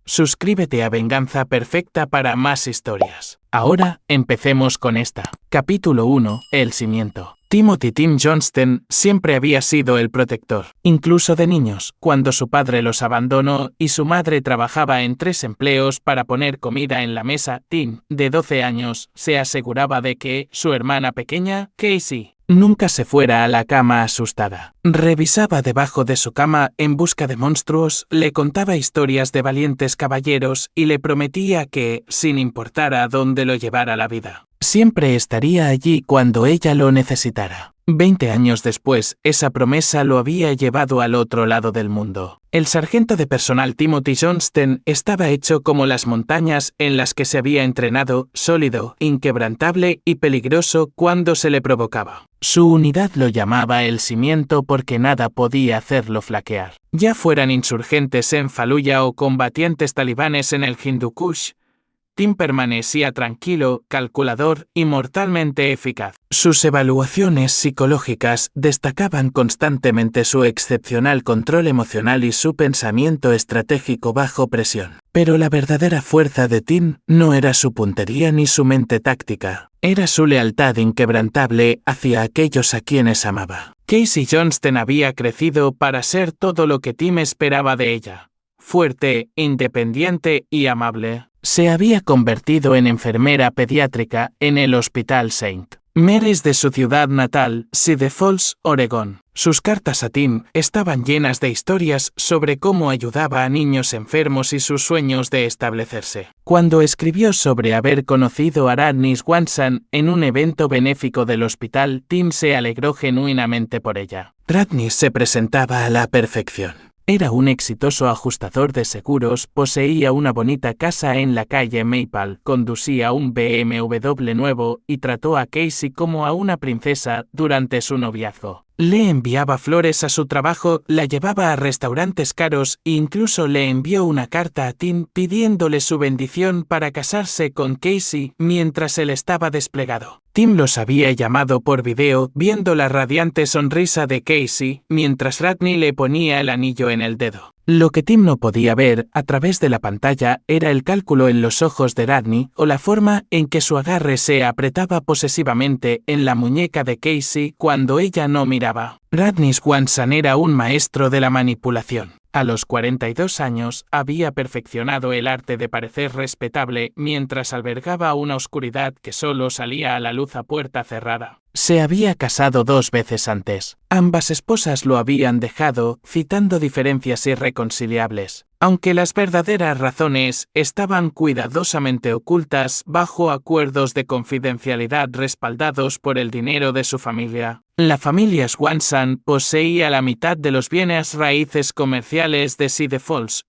Suscríbete a Venganza Perfecta para más historias. Ahora, empecemos con esta. Capítulo 1. El cimiento. Timothy Tim Johnston siempre había sido el protector, incluso de niños, cuando su padre los abandonó y su madre trabajaba en 3 empleos para poner comida en la mesa. Tim, de 12 años, se aseguraba de que su hermana pequeña, Casey, nunca se fuera a la cama asustada. Revisaba debajo de su cama en busca de monstruos, le contaba historias de valientes caballeros y le prometía que, sin importar a dónde lo llevara la vida, siempre estaría allí cuando ella lo necesitara. 20 años después, esa promesa lo había llevado al otro lado del mundo. El sargento de personal Timothy Johnston estaba hecho como las montañas en las que se había entrenado, sólido, inquebrantable y peligroso cuando se le provocaba. Su unidad lo llamaba el cimiento porque nada podía hacerlo flaquear. Ya fueran insurgentes en Fallujah o combatientes talibanes en el Hindu Kush, Tim permanecía tranquilo, calculador y mortalmente eficaz. Sus evaluaciones psicológicas destacaban constantemente su excepcional control emocional y su pensamiento estratégico bajo presión. Pero la verdadera fuerza de Tim no era su puntería ni su mente táctica, era su lealtad inquebrantable hacia aquellos a quienes amaba. Casey Johnston había crecido para ser todo lo que Tim esperaba de ella: fuerte, independiente y amable. Se había convertido en enfermera pediátrica en el Hospital St. Mary's de su ciudad natal, Cedar Falls, Oregón. Sus cartas a Tim estaban llenas de historias sobre cómo ayudaba a niños enfermos y sus sueños de establecerse. Cuando escribió sobre haber conocido a Radney Swanson en un evento benéfico del hospital, Tim se alegró genuinamente por ella. Radney se presentaba a la perfección. Era un exitoso ajustador de seguros, poseía una bonita casa en la calle Maple, conducía un BMW nuevo y trató a Casey como a una princesa durante su noviazgo. Le enviaba flores a su trabajo, la llevaba a restaurantes caros e incluso le envió una carta a Tim pidiéndole su bendición para casarse con Casey mientras él estaba desplegado. Tim los había llamado por video, viendo la radiante sonrisa de Casey mientras Radney le ponía el anillo en el dedo. Lo que Tim no podía ver a través de la pantalla era el cálculo en los ojos de Radney o la forma en que su agarre se apretaba posesivamente en la muñeca de Casey cuando ella no miraba. Radney Swanson era un maestro de la manipulación. A los 42 años había perfeccionado el arte de parecer respetable mientras albergaba una oscuridad que solo salía a la luz a puerta cerrada. Se había casado 2 veces antes. Ambas esposas lo habían dejado, citando diferencias irreconciliables, aunque las verdaderas razones estaban cuidadosamente ocultas bajo acuerdos de confidencialidad respaldados por el dinero de su familia. La familia Swanson poseía la mitad de los bienes raíces comerciales de Cedar Falls,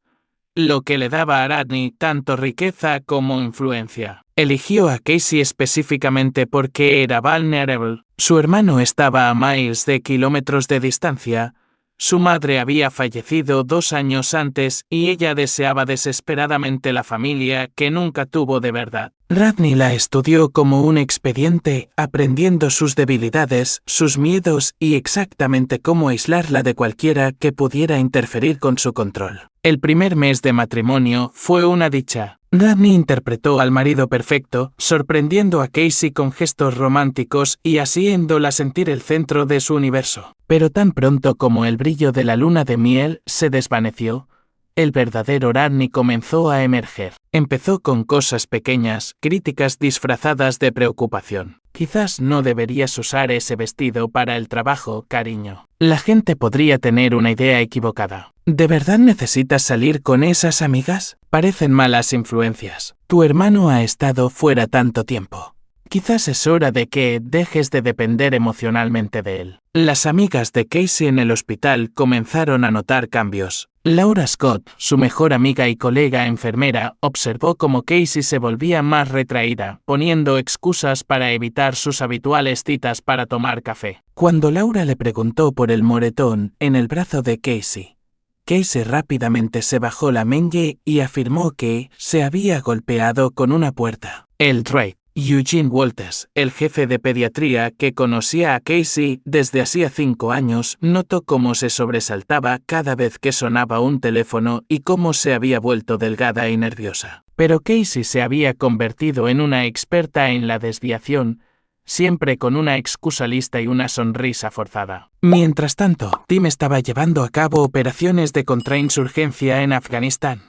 lo que le daba a Radney tanto riqueza como influencia. Eligió a Casey específicamente porque era vulnerable. Su hermano estaba a miles de kilómetros de distancia. Su madre había fallecido 2 años antes y ella deseaba desesperadamente la familia que nunca tuvo de verdad. Radney la estudió como un expediente, aprendiendo sus debilidades, sus miedos y exactamente cómo aislarla de cualquiera que pudiera interferir con su control. El primer mes de matrimonio fue una dicha. Radney interpretó al marido perfecto, sorprendiendo a Casey con gestos románticos y haciéndola sentir el centro de su universo. Pero tan pronto como el brillo de la luna de miel se desvaneció, el verdadero Radney comenzó a emerger. Empezó con cosas pequeñas, críticas disfrazadas de preocupación. Quizás no deberías usar ese vestido para el trabajo, cariño. La gente podría tener una idea equivocada. ¿De verdad necesitas salir con esas amigas? Parecen malas influencias. Tu hermano ha estado fuera tanto tiempo. Quizás es hora de que dejes de depender emocionalmente de él. Las amigas de Casey en el hospital comenzaron a notar cambios. Laura Scott, su mejor amiga y colega enfermera, observó cómo Casey se volvía más retraída, poniendo excusas para evitar sus habituales citas para tomar café. Cuando Laura le preguntó por el moretón en el brazo de Casey, Casey rápidamente se bajó la menge y afirmó que se había golpeado con una puerta. El Drake. Eugene Walters, el jefe de pediatría que conocía a Casey desde hacía 5 años, notó cómo se sobresaltaba cada vez que sonaba un teléfono y cómo se había vuelto delgada y nerviosa. Pero Casey se había convertido en una experta en la desviación, siempre con una excusa lista y una sonrisa forzada. Mientras tanto, Tim estaba llevando a cabo operaciones de contrainsurgencia en Afganistán,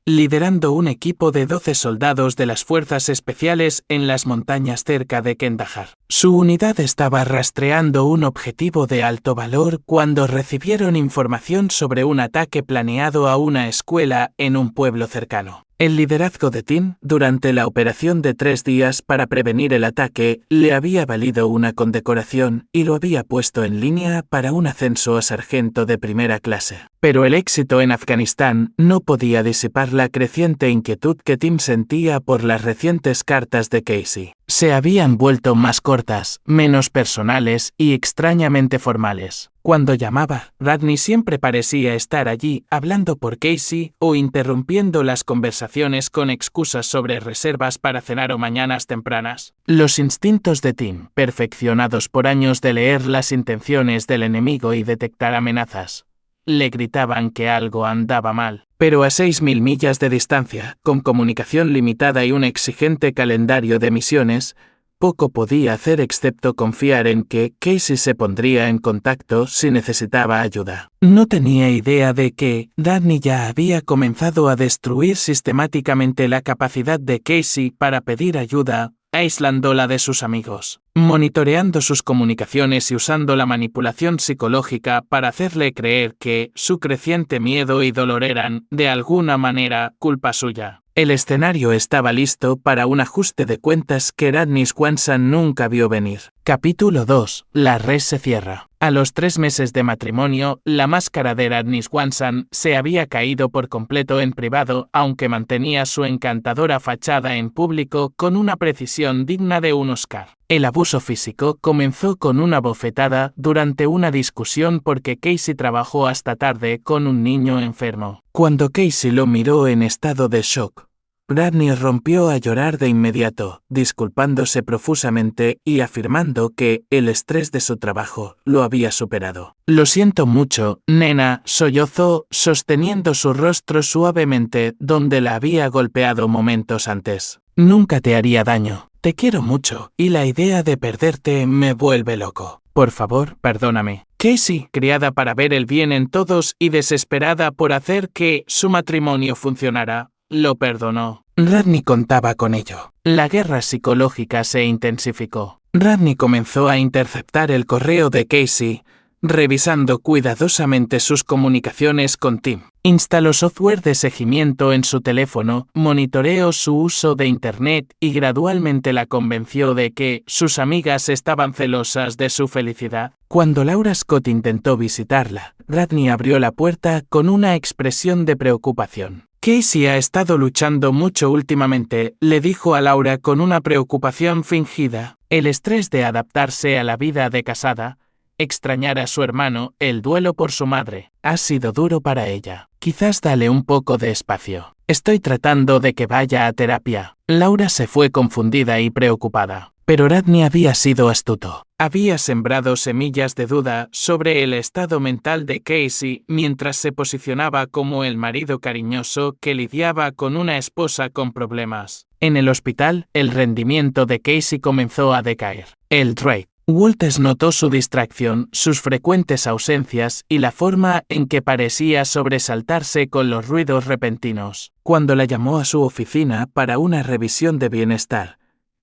liderando un equipo de 12 soldados de las fuerzas especiales en las montañas cerca de Kandahar. Su unidad estaba rastreando un objetivo de alto valor cuando recibieron información sobre un ataque planeado a una escuela en un pueblo cercano. El liderazgo de Tim durante la operación de 3 días para prevenir el ataque le había valido una condecoración y lo había puesto en línea para un ascenso a sargento de primera clase. Pero el éxito en Afganistán no podía disipar la creciente inquietud que Tim sentía por las recientes cartas de Casey. Se habían vuelto más cortas, menos personales y extrañamente formales. Cuando llamaba, Radney siempre parecía estar allí hablando por Casey o interrumpiendo las conversaciones con excusas sobre reservas para cenar o mañanas tempranas. Los instintos de Tim, perfeccionados por años de leer las intenciones del enemigo y detectar amenazas, le gritaban que algo andaba mal. Pero a 6.000 millas de distancia, con comunicación limitada y un exigente calendario de misiones, poco podía hacer excepto confiar en que Casey se pondría en contacto si necesitaba ayuda. No tenía idea de que Radney ya había comenzado a destruir sistemáticamente la capacidad de Casey para pedir ayuda, aislándola de sus amigos, monitoreando sus comunicaciones y usando la manipulación psicológica para hacerle creer que su creciente miedo y dolor eran, de alguna manera, culpa suya. El escenario estaba listo para un ajuste de cuentas que Radney Swanson nunca vio venir. Capítulo 2. La red se cierra. A los 3 meses de matrimonio, la máscara de Radney Swanson se había caído por completo en privado, aunque mantenía su encantadora fachada en público con una precisión digna de un Oscar. El abuso físico comenzó con una bofetada durante una discusión porque Casey trabajó hasta tarde con un niño enfermo. Cuando Casey lo miró en estado de shock, Radney rompió a llorar de inmediato, disculpándose profusamente y afirmando que el estrés de su trabajo lo había superado. «Lo siento mucho, nena», sollozó, sosteniendo su rostro suavemente donde la había golpeado momentos antes. «Nunca te haría daño. Te quiero mucho, y la idea de perderte me vuelve loco. Por favor, perdóname». Casey, criada para ver el bien en todos y desesperada por hacer que su matrimonio funcionara, lo perdonó. Radney contaba con ello. La guerra psicológica se intensificó. Radney comenzó a interceptar el correo de Casey, revisando cuidadosamente sus comunicaciones con Tim. Instaló software de seguimiento en su teléfono, monitoreó su uso de Internet y gradualmente la convenció de que sus amigas estaban celosas de su felicidad. Cuando Laura Scott intentó visitarla, Radney abrió la puerta con una expresión de preocupación. «Casey ha estado luchando mucho últimamente», le dijo a Laura con una preocupación fingida. El estrés de adaptarse a la vida de casada, extrañar a su hermano, el duelo por su madre, ha sido duro para ella. «Quizás dale un poco de espacio. Estoy tratando de que vaya a terapia». Laura se fue confundida y preocupada. Pero Radney había sido astuto. Había sembrado semillas de duda sobre el estado mental de Casey mientras se posicionaba como el marido cariñoso que lidiaba con una esposa con problemas. En el hospital, el rendimiento de Casey comenzó a decaer. El Drake. Walters notó su distracción, sus frecuentes ausencias y la forma en que parecía sobresaltarse con los ruidos repentinos. Cuando la llamó a su oficina para una revisión de bienestar,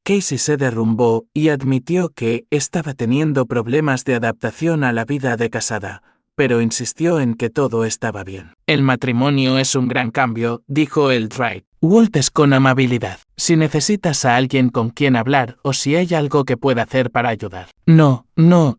Casey se derrumbó y admitió que estaba teniendo problemas de adaptación a la vida de casada, pero insistió en que todo estaba bien. «El matrimonio es un gran cambio», dijo el Drake. Walters con amabilidad. «Si necesitas a alguien con quien hablar o si hay algo que pueda hacer para ayudar». No,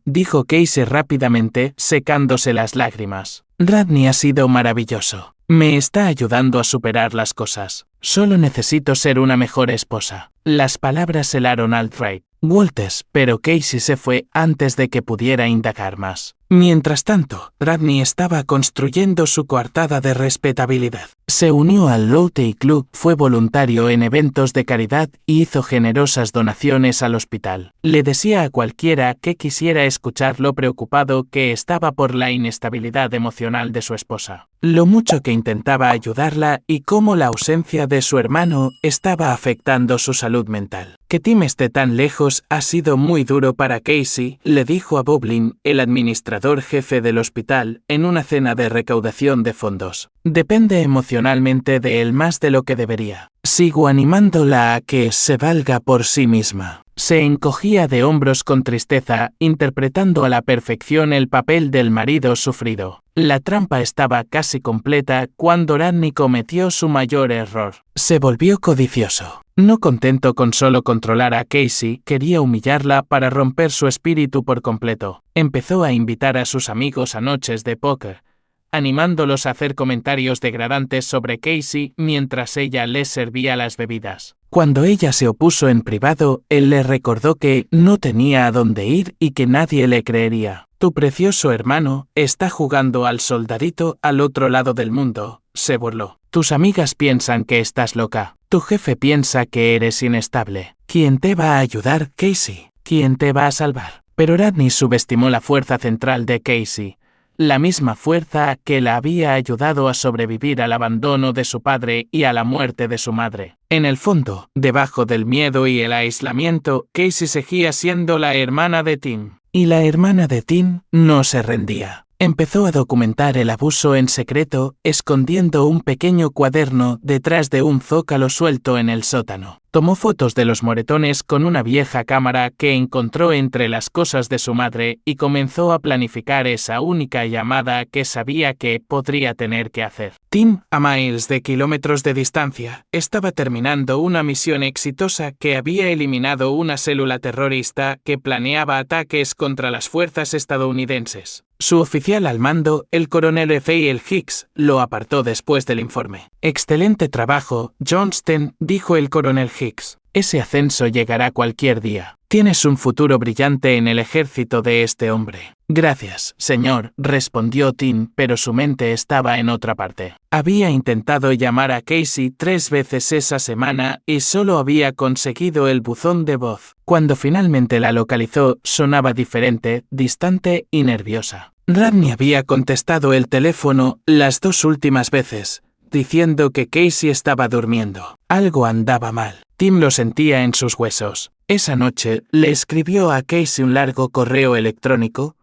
dijo Casey rápidamente, secándose las lágrimas. «Radney ha sido maravilloso. Me está ayudando a superar las cosas. Solo necesito ser una mejor esposa». Las palabras helaron al Drake. Walters, pero Casey se fue antes de que pudiera indagar más. Mientras tanto, Radney estaba construyendo su coartada de respetabilidad. Se unió al Rotary Club, fue voluntario en eventos de caridad y hizo generosas donaciones al hospital. Le decía a cualquiera que quisiera escuchar lo preocupado que estaba por la inestabilidad emocional de su esposa, lo mucho que intentaba ayudarla y cómo la ausencia de su hermano estaba afectando su salud mental. Que Tim esté tan lejos ha sido muy duro para Casey, le dijo a Boblin, el administrador jefe del hospital, en una cena de recaudación de fondos. Depende emocionalmente de él más de lo que debería. Sigo animándola a que se valga por sí misma. Se encogía de hombros con tristeza, interpretando a la perfección el papel del marido sufrido. La trampa estaba casi completa cuando Rodney cometió su mayor error. Se volvió codicioso. No contento con solo controlar a Casey, quería humillarla para romper su espíritu por completo. Empezó a invitar a sus amigos a noches de póker, animándolos a hacer comentarios degradantes sobre Casey mientras ella les servía las bebidas. Cuando ella se opuso en privado, él le recordó que no tenía a dónde ir y que nadie le creería. Tu precioso hermano está jugando al soldadito al otro lado del mundo, se burló. Tus amigas piensan que estás loca. Tu jefe piensa que eres inestable. ¿Quién te va a ayudar, Casey? ¿Quién te va a salvar? Pero Rodney subestimó la fuerza central de Casey. La misma fuerza que la había ayudado a sobrevivir al abandono de su padre y a la muerte de su madre. En el fondo, debajo del miedo y el aislamiento, Casey seguía siendo la hermana de Tim. Y la hermana de Tim no se rendía. Empezó a documentar el abuso en secreto, escondiendo un pequeño cuaderno detrás de un zócalo suelto en el sótano. Tomó fotos de los moretones con una vieja cámara que encontró entre las cosas de su madre y comenzó a planificar esa única llamada que sabía que podría tener que hacer. Tim, a miles de kilómetros de distancia, estaba terminando una misión exitosa que había eliminado una célula terrorista que planeaba ataques contra las fuerzas estadounidenses. Su oficial al mando, el coronel Raphael Hicks, lo apartó después del informe. Excelente trabajo, Johnston, dijo el coronel Hicks. Ese ascenso llegará cualquier día. Tienes un futuro brillante en el ejército de este hombre. Gracias, señor, respondió Tim, pero su mente estaba en otra parte. Había intentado llamar a Casey 3 veces esa semana y solo había conseguido el buzón de voz. Cuando finalmente la localizó, sonaba diferente, distante y nerviosa. Rodney había contestado el teléfono las 2 últimas veces, diciendo que Casey estaba durmiendo. Algo andaba mal. Tim lo sentía en sus huesos. Esa noche le escribió a Casey un largo correo electrónico,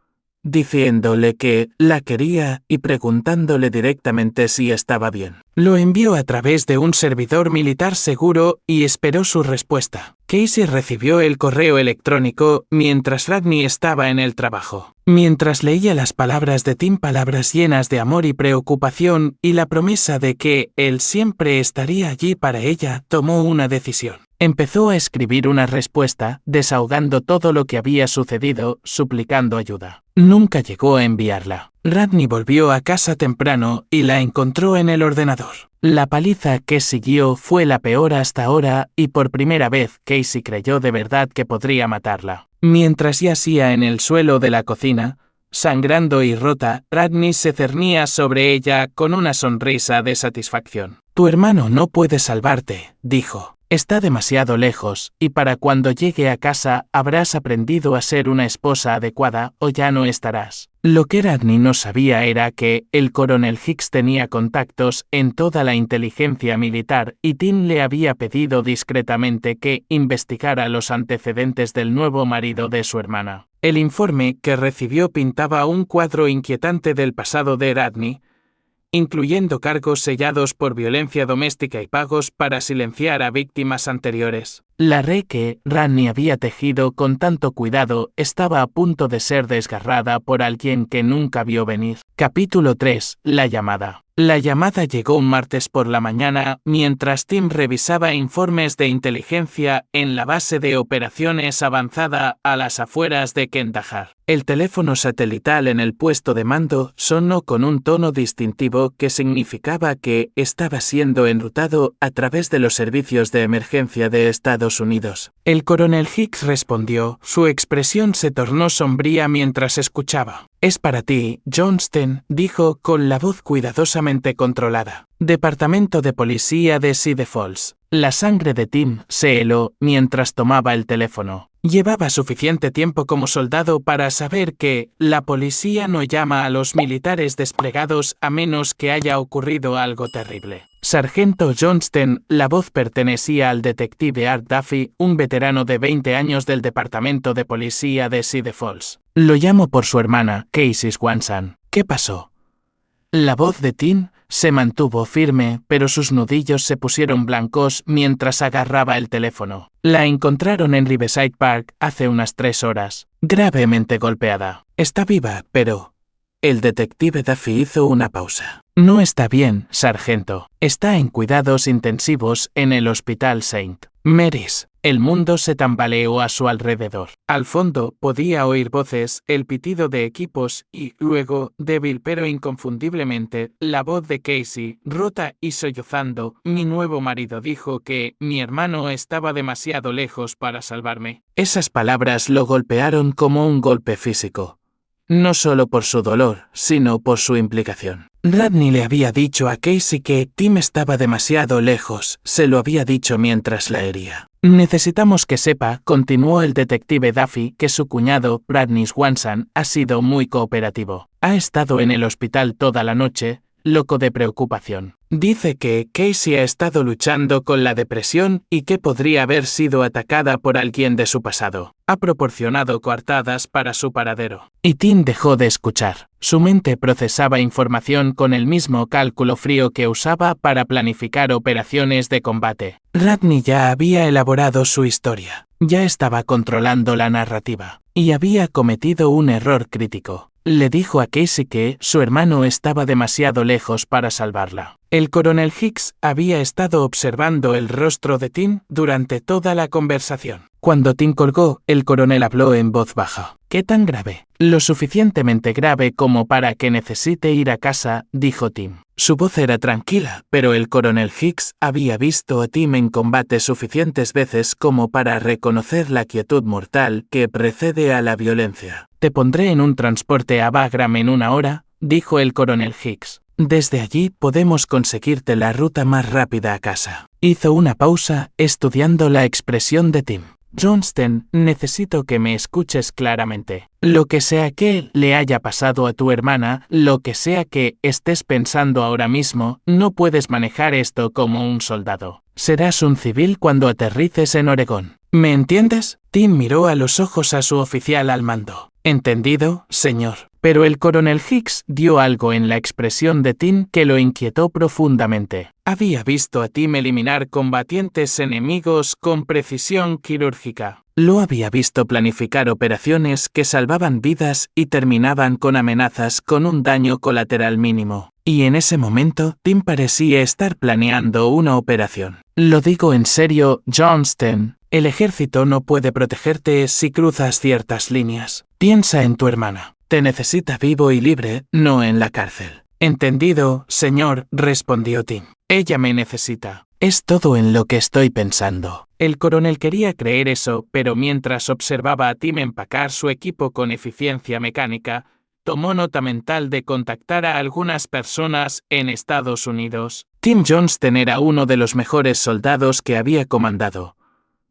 diciéndole que la quería y preguntándole directamente si estaba bien. Lo envió a través de un servidor militar seguro y esperó su respuesta. Casey recibió el correo electrónico mientras Rodney estaba en el trabajo. Mientras leía las palabras de Tim, palabras llenas de amor y preocupación y la promesa de que él siempre estaría allí para ella, tomó una decisión. Empezó a escribir una respuesta, desahogando todo lo que había sucedido, suplicando ayuda. Nunca llegó a enviarla. Rodney volvió a casa temprano y la encontró en el ordenador. La paliza que siguió fue la peor hasta ahora y por primera vez Casey creyó de verdad que podría matarla. Mientras yacía en el suelo de la cocina, sangrando y rota, Rodney se cernía sobre ella con una sonrisa de satisfacción. Tu hermano no puede salvarte, dijo. Está demasiado lejos, y para cuando llegue a casa habrás aprendido a ser una esposa adecuada o ya no estarás. Lo que Rodney no sabía era que el coronel Hicks tenía contactos en toda la inteligencia militar y Tim le había pedido discretamente que investigara los antecedentes del nuevo marido de su hermana. El informe que recibió pintaba un cuadro inquietante del pasado de Rodney, incluyendo cargos sellados por violencia doméstica y pagos para silenciar a víctimas anteriores. La red que Rodney había tejido con tanto cuidado estaba a punto de ser desgarrada por alguien que nunca vio venir. Capítulo 3. La llamada. La llamada llegó un martes por la mañana mientras Tim revisaba informes de inteligencia en la base de operaciones avanzada a las afueras de Kandahar. El teléfono satelital en el puesto de mando sonó con un tono distintivo que significaba que estaba siendo enrutado a través de los servicios de emergencia de Estados Unidos. El coronel Hicks respondió. Su expresión se tornó sombría mientras escuchaba. «Es para ti, Johnston», dijo con la voz cuidadosamente controlada. Departamento de Policía de Cedar Falls. La sangre de Tim se heló mientras tomaba el teléfono. Llevaba suficiente tiempo como soldado para saber que la policía no llama a los militares desplegados a menos que haya ocurrido algo terrible. Sargento Johnston, la voz pertenecía al detective Art Duffy, un veterano de 20 años del Departamento de Policía de Cedar Falls. Lo llamo por su hermana, Casey Swanson. ¿Qué pasó? La voz de Tim se mantuvo firme, pero sus nudillos se pusieron blancos mientras agarraba el teléfono. La encontraron en Riverside Park hace unas 3 horas, gravemente golpeada. Está viva, pero... El detective Duffy hizo una pausa. No está bien, sargento. Está en cuidados intensivos en el Hospital St. Mary's. El mundo se tambaleó a su alrededor. Al fondo podía oír voces, el pitido de equipos y, luego, débil pero inconfundiblemente, la voz de Casey, rota y sollozando. Mi nuevo marido dijo que mi hermano estaba demasiado lejos para salvarme. Esas palabras lo golpearon como un golpe físico. No solo por su dolor, sino por su implicación. Radney le había dicho a Casey que Tim estaba demasiado lejos, se lo había dicho mientras la hería. Necesitamos que sepa, continuó el detective Duffy, que su cuñado, Radney Swanson, ha sido muy cooperativo. Ha estado en el hospital toda la noche, loco de preocupación. Dice que Casey ha estado luchando con la depresión y que podría haber sido atacada por alguien de su pasado. Ha proporcionado coartadas para su paradero. Y Tim dejó de escuchar. Su mente procesaba información con el mismo cálculo frío que usaba para planificar operaciones de combate. Radney ya había elaborado su historia. Ya estaba controlando la narrativa. Y había cometido un error crítico. Le dijo a Casey que su hermano estaba demasiado lejos para salvarla. El coronel Hicks había estado observando el rostro de Tim durante toda la conversación. Cuando Tim colgó, el coronel habló en voz baja. ¿Qué tan grave? Lo suficientemente grave como para que necesite ir a casa, dijo Tim. Su voz era tranquila, pero el coronel Hicks había visto a Tim en combate suficientes veces como para reconocer la quietud mortal que precede a la violencia. Te pondré en un transporte a Bagram en 1 hora, dijo el coronel Hicks. Desde allí podemos conseguirte la ruta más rápida a casa. Hizo una pausa, estudiando la expresión de Tim. Johnston, necesito que me escuches claramente. Lo que sea que le haya pasado a tu hermana, lo que sea que estés pensando ahora mismo, no puedes manejar esto como un soldado. Serás un civil cuando aterrices en Oregón. ¿Me entiendes? Tim miró a los ojos a su oficial al mando. Entendido, señor. Pero el coronel Hicks dio algo en la expresión de Tim que lo inquietó profundamente. Había visto a Tim eliminar combatientes enemigos con precisión quirúrgica. Lo había visto planificar operaciones que salvaban vidas y terminaban con amenazas con un daño colateral mínimo. Y en ese momento, Tim parecía estar planeando una operación. Lo digo en serio, Johnston. El ejército no puede protegerte si cruzas ciertas líneas. Piensa en tu hermana. Te necesita vivo y libre, no en la cárcel. Entendido, señor, respondió Tim. Ella me necesita. Es todo en lo que estoy pensando. El coronel quería creer eso, pero mientras observaba a Tim empacar su equipo con eficiencia mecánica, tomó nota mental de contactar a algunas personas en Estados Unidos. Tim Johnston era uno de los mejores soldados que había comandado,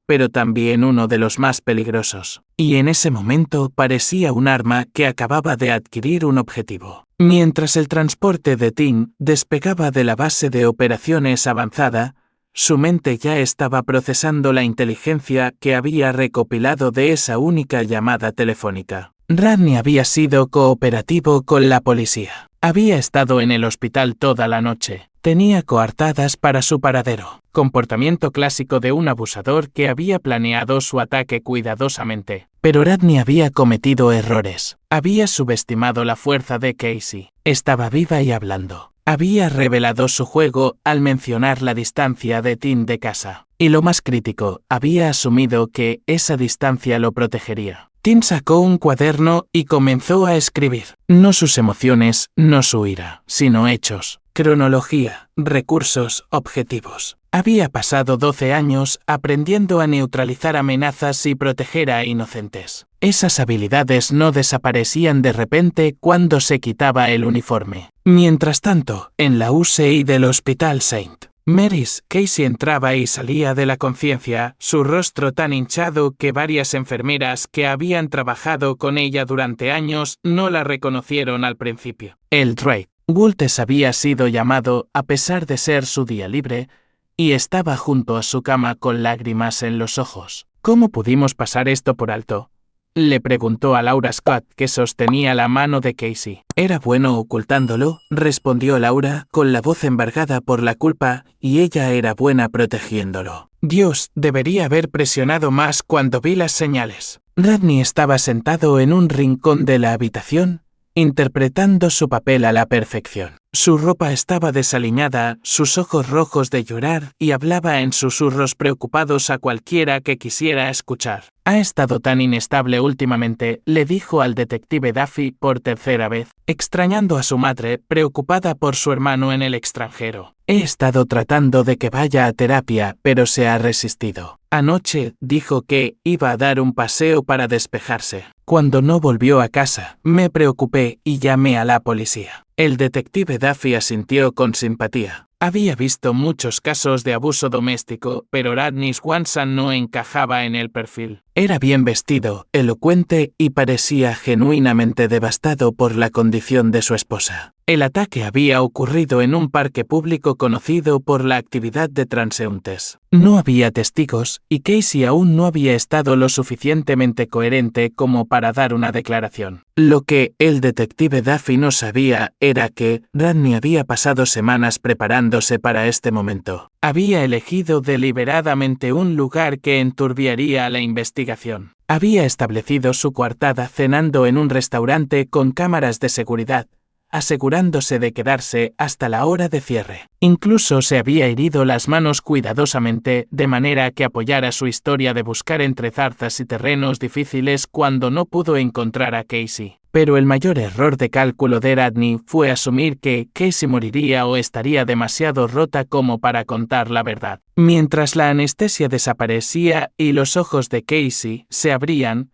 pero también uno de los más peligrosos. Y en ese momento parecía un arma que acababa de adquirir un objetivo. Mientras el transporte de Tim despegaba de la base de operaciones avanzada, su mente ya estaba procesando la inteligencia que había recopilado de esa única llamada telefónica. Radney había sido cooperativo con la policía. Había estado en el hospital toda la noche. Tenía coartadas para su paradero. Comportamiento clásico de un abusador que había planeado su ataque cuidadosamente. Pero Radney había cometido errores. Había subestimado la fuerza de Casey. Estaba viva y hablando. Había revelado su juego al mencionar la distancia de Tim de casa. Y lo más crítico, había asumido que esa distancia lo protegería. Tim sacó un cuaderno y comenzó a escribir. No sus emociones, no su ira, sino hechos, cronología, recursos, objetivos. Había pasado 12 años aprendiendo a neutralizar amenazas y proteger a inocentes. Esas habilidades no desaparecían de repente cuando se quitaba el uniforme. Mientras tanto, en la UCI del Hospital St. Mary's, Casey entraba y salía de la conciencia, su rostro tan hinchado que varias enfermeras que habían trabajado con ella durante años no la reconocieron al principio. El Drake Walters había sido llamado a pesar de ser su día libre, y estaba junto a su cama con lágrimas en los ojos. ¿Cómo pudimos pasar esto por alto?, le preguntó a Laura Scott, que sostenía la mano de Casey. Era bueno ocultándolo, respondió Laura, con la voz embargada por la culpa, y ella era buena protegiéndolo. Dios, debería haber presionado más cuando vi las señales. Rodney estaba sentado en un rincón de la habitación, interpretando su papel a la perfección. Su ropa estaba desaliñada, sus ojos rojos de llorar, y hablaba en susurros preocupados a cualquiera que quisiera escuchar. Ha estado tan inestable últimamente, le dijo al detective Duffy por tercera vez, extrañando a su madre, preocupada por su hermano en el extranjero. He estado tratando de que vaya a terapia, pero se ha resistido. Anoche dijo que iba a dar un paseo para despejarse. Cuando no volvió a casa, me preocupé y llamé a la policía. El detective Duffy asintió con simpatía. Había visto muchos casos de abuso doméstico, pero Rodney Swanson no encajaba en el perfil. Era bien vestido, elocuente y parecía genuinamente devastado por la condición de su esposa. El ataque había ocurrido en un parque público conocido por la actividad de transeúntes. No había testigos, y Casey aún no había estado lo suficientemente coherente como para dar una declaración. Lo que el detective Duffy no sabía era que Rodney había pasado semanas preparándose para este momento. Había elegido deliberadamente un lugar que enturbiaría la investigación. Había establecido su coartada cenando en un restaurante con cámaras de seguridad, asegurándose de quedarse hasta la hora de cierre. Incluso se había herido las manos cuidadosamente, de manera que apoyara su historia de buscar entre zarzas y terrenos difíciles cuando no pudo encontrar a Casey. Pero el mayor error de cálculo de Rodney fue asumir que Casey moriría o estaría demasiado rota como para contar la verdad. Mientras la anestesia desaparecía y los ojos de Casey se abrían,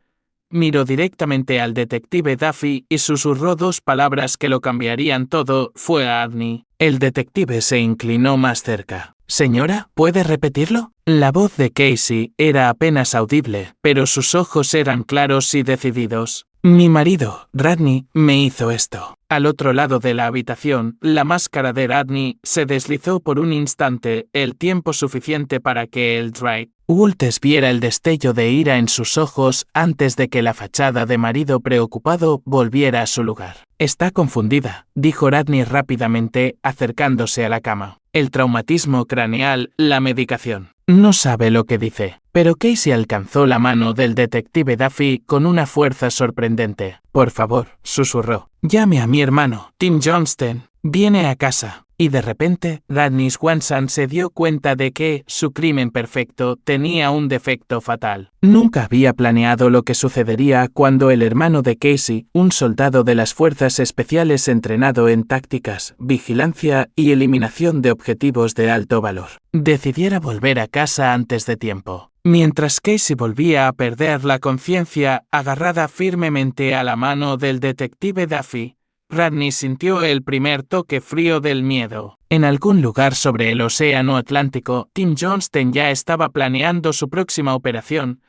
miró directamente al detective Duffy y susurró dos palabras que lo cambiarían todo. Fue a Rodney. El detective se inclinó más cerca. «Señora, ¿puede repetirlo?» La voz de Casey era apenas audible, pero sus ojos eran claros y decididos. «Mi marido, Rodney, me hizo esto». Al otro lado de la habitación, la máscara de Rodney se deslizó por un instante, el tiempo suficiente para que el Drake Walters viera el destello de ira en sus ojos antes de que la fachada de marido preocupado volviera a su lugar. «Está confundida», dijo Rodney rápidamente, acercándose a la cama. «El traumatismo craneal, la medicación. No sabe lo que dice». Pero Casey alcanzó la mano del detective Duffy con una fuerza sorprendente. «Por favor», susurró, «llame a mi hermano, Tim Johnston. Viene a casa». Y de repente, Rodney Swanson se dio cuenta de que su crimen perfecto tenía un defecto fatal. Nunca había planeado lo que sucedería cuando el hermano de Casey, un soldado de las fuerzas especiales entrenado en tácticas, vigilancia y eliminación de objetivos de alto valor, decidiera volver a casa antes de tiempo. Mientras Casey volvía a perder la conciencia agarrada firmemente a la mano del detective Duffy, Rodney sintió el primer toque frío del miedo. En algún lugar sobre el océano Atlántico, Tim Johnston ya estaba planeando su próxima operación,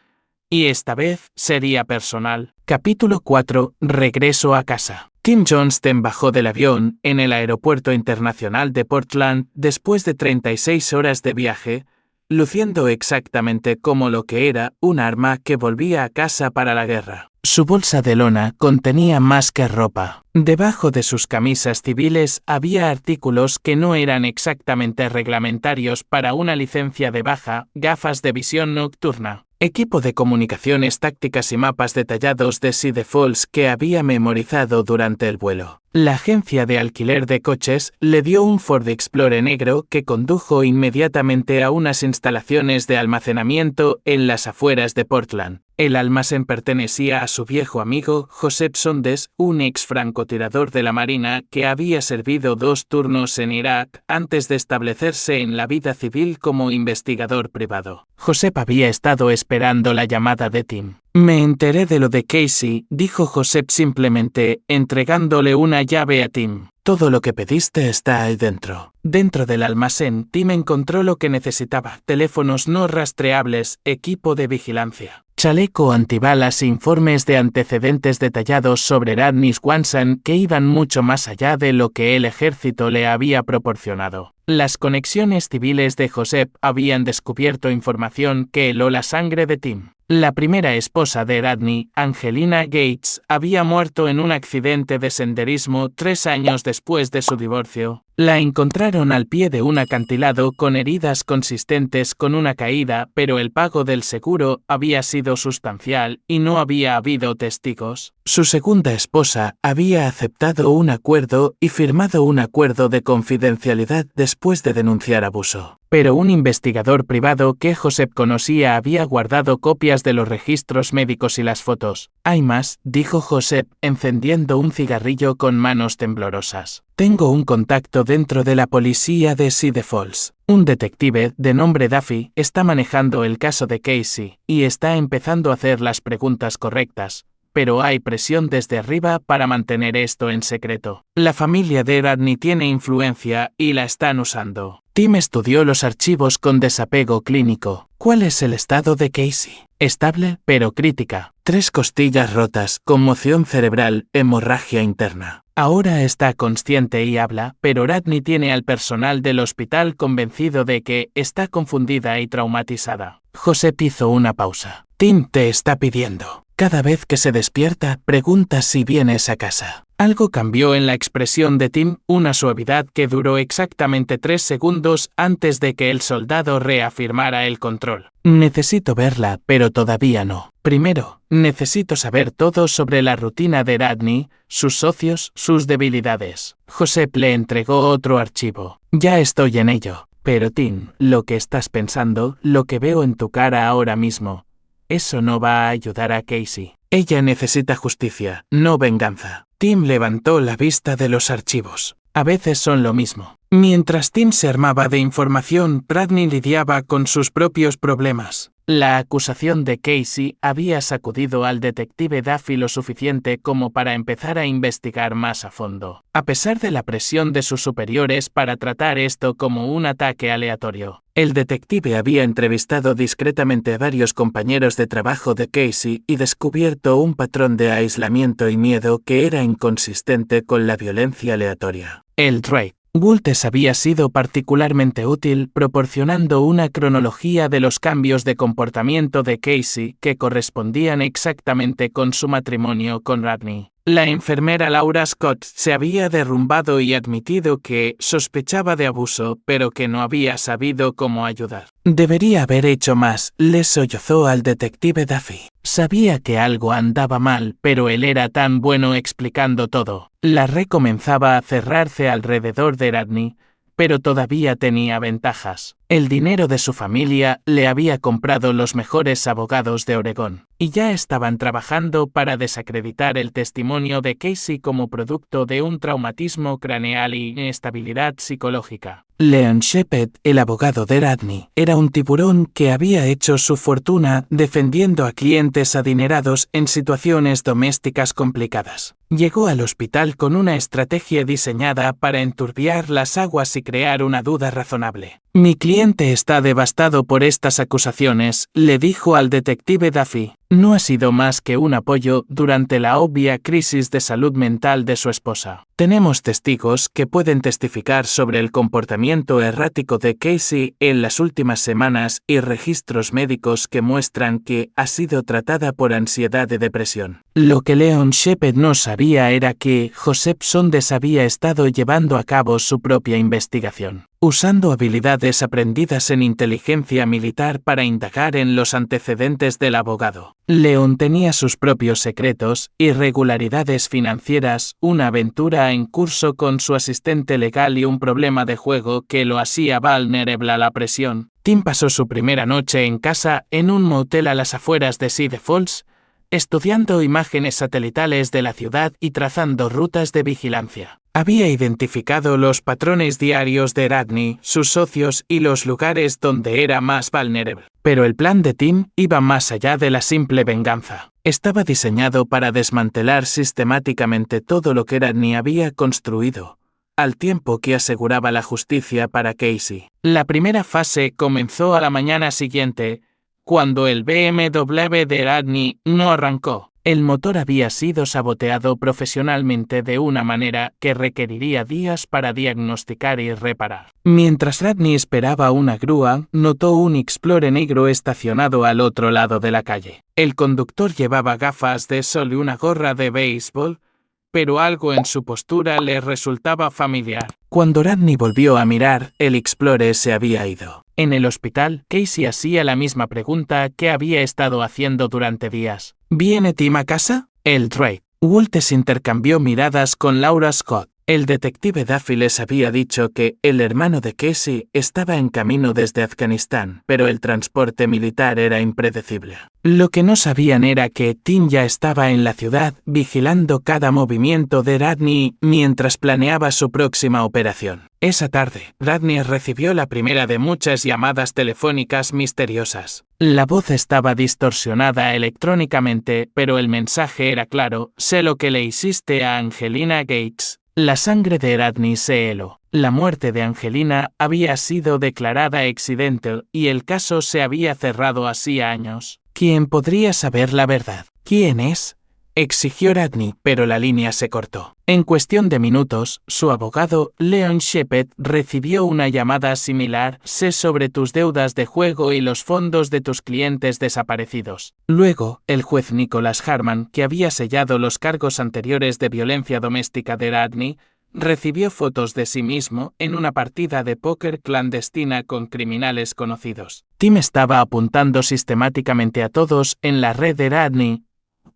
y esta vez sería personal. Capítulo 4. Regreso a casa. Tim Johnston bajó del avión en el aeropuerto internacional de Portland después de 36 horas de viaje, luciendo exactamente como lo que era un arma que volvía a casa para la guerra. Su bolsa de lona contenía más que ropa. Debajo de sus camisas civiles había artículos que no eran exactamente reglamentarios para una licencia de baja, gafas de visión nocturna, equipo de comunicaciones tácticas y mapas detallados de Sea Falls que había memorizado durante el vuelo. La agencia de alquiler de coches le dio un Ford Explorer negro que condujo inmediatamente a unas instalaciones de almacenamiento en las afueras de Portland. El almacén pertenecía a su viejo amigo Joseph Sondes, un ex francotirador de la Marina que había servido 2 turnos en Irak antes de establecerse en la vida civil como investigador privado. Joseph había estado esperando la llamada de Tim. Me enteré de lo de Casey, dijo Joseph simplemente, entregándole una llave a Tim. Todo lo que pediste está ahí dentro. Dentro del almacén, Tim encontró lo que necesitaba: teléfonos no rastreables, equipo de vigilancia, chaleco antibalas e informes de antecedentes detallados sobre Rodney Swanson que iban mucho más allá de lo que el ejército le había proporcionado. Las conexiones civiles de Joseph habían descubierto información que heló la sangre de Tim. La primera esposa de Rodney, Angelina Gates, había muerto en un accidente de senderismo 3 años después de su divorcio. La encontraron al pie de un acantilado con heridas consistentes con una caída, pero el pago del seguro había sido sustancial y no había habido testigos. Su segunda esposa había aceptado un acuerdo y firmado un acuerdo de confidencialidad después de denunciar abuso. Pero un investigador privado que Joseph conocía había guardado copias de los registros médicos y las fotos. Hay más, dijo Joseph, encendiendo un cigarrillo con manos temblorosas. Tengo un contacto dentro de la policía de Cedar Falls. Un detective de nombre Duffy está manejando el caso de Casey y está empezando a hacer las preguntas correctas. Pero hay presión desde arriba para mantener esto en secreto. La familia de Rodney tiene influencia y la están usando. Tim estudió los archivos con desapego clínico. ¿Cuál es el estado de Casey? Estable, pero crítica. 3 costillas rotas, conmoción cerebral, hemorragia interna. Ahora está consciente y habla, pero Rodney tiene al personal del hospital convencido de que está confundida y traumatizada. Joseph hizo una pausa. Tim te está pidiendo. Cada vez que se despierta, pregunta si vienes a casa. Algo cambió en la expresión de Tim, una suavidad que duró exactamente 3 segundos antes de que el soldado reafirmara el control. Necesito verla, pero todavía no. Primero, necesito saber todo sobre la rutina de Rodney, sus socios, sus debilidades. Joseph le entregó otro archivo. Ya estoy en ello. Pero Tim, lo que estás pensando, lo que veo en tu cara ahora mismo, eso no va a ayudar a Casey. Ella necesita justicia, no venganza. Tim levantó la vista de los archivos. A veces son lo mismo. Mientras Tim se armaba de información, Rodney lidiaba con sus propios problemas. La acusación de Casey había sacudido al detective Duffy lo suficiente como para empezar a investigar más a fondo. A pesar de la presión de sus superiores para tratar esto como un ataque aleatorio, el detective había entrevistado discretamente a varios compañeros de trabajo de Casey y descubierto un patrón de aislamiento y miedo que era inconsistente con la violencia aleatoria. El Drake Walters había sido particularmente útil proporcionando una cronología de los cambios de comportamiento de Casey que correspondían exactamente con su matrimonio con Rodney. La enfermera Laura Scott se había derrumbado y admitido que sospechaba de abuso, pero que no había sabido cómo ayudar. Debería haber hecho más, le sollozó al detective Duffy. Sabía que algo andaba mal, pero él era tan bueno explicando todo. La red comenzaba a cerrarse alrededor de Rodney, pero todavía tenía ventajas. El dinero de su familia le había comprado los mejores abogados de Oregón, y ya estaban trabajando para desacreditar el testimonio de Casey como producto de un traumatismo craneal y inestabilidad psicológica. Leon Shepard, el abogado de Rodney, era un tiburón que había hecho su fortuna defendiendo a clientes adinerados en situaciones domésticas complicadas. Llegó al hospital con una estrategia diseñada para enturbiar las aguas y crear una duda razonable. Mi cliente está devastado por estas acusaciones, le dijo al detective Duffy. No ha sido más que un apoyo durante la obvia crisis de salud mental de su esposa. Tenemos testigos que pueden testificar sobre el comportamiento errático de Casey en las últimas semanas y registros médicos que muestran que ha sido tratada por ansiedad y depresión. Lo que Leon Shepard no sabía era que Joseph Sondes había estado llevando a cabo su propia investigación, usando habilidades aprendidas en inteligencia militar para indagar en los antecedentes del abogado. Leon tenía sus propios secretos, irregularidades financieras, una aventura en curso con su asistente legal y un problema de juego que lo hacía vulnerable a la presión. Tim pasó su primera noche en casa en un motel a las afueras de Cedar Falls, estudiando imágenes satelitales de la ciudad y trazando rutas de vigilancia. Había identificado los patrones diarios de Radney, sus socios y los lugares donde era más vulnerable. Pero el plan de Tim iba más allá de la simple venganza. Estaba diseñado para desmantelar sistemáticamente todo lo que Radney había construido, al tiempo que aseguraba la justicia para Casey. La primera fase comenzó a la mañana siguiente, cuando el BMW de Radney no arrancó. El motor había sido saboteado profesionalmente de una manera que requeriría días para diagnosticar y reparar. Mientras Radney esperaba una grúa, notó un Explorer negro estacionado al otro lado de la calle. El conductor llevaba gafas de sol y una gorra de béisbol, pero algo en su postura le resultaba familiar. Cuando Radney volvió a mirar, el Explorer se había ido. En el hospital, Casey hacía la misma pregunta que había estado haciendo durante días. ¿Viene Tim a casa? El Drake. Walters intercambió miradas con Laura Scott. El detective Duffy les había dicho que el hermano de Casey estaba en camino desde Afganistán, pero el transporte militar era impredecible. Lo que no sabían era que Tim ya estaba en la ciudad vigilando cada movimiento de Radney mientras planeaba su próxima operación. Esa tarde, Radney recibió la primera de muchas llamadas telefónicas misteriosas. La voz estaba distorsionada electrónicamente, pero el mensaje era claro: sé lo que le hiciste a Angelina Gates. La sangre de Radney se heló. La muerte de Angelina había sido declarada accidental y el caso se había cerrado hacía años. ¿Quién podría saber la verdad? ¿Quién es? Exigió Radney, pero la línea se cortó. En cuestión de minutos, su abogado, Leon Shepard, recibió una llamada similar: sé sobre tus deudas de juego y los fondos de tus clientes desaparecidos. Luego, el juez Nicholas Harman, que había sellado los cargos anteriores de violencia doméstica de Radney, recibió fotos de sí mismo en una partida de póker clandestina con criminales conocidos. Tim estaba apuntando sistemáticamente a todos en la red de Radney,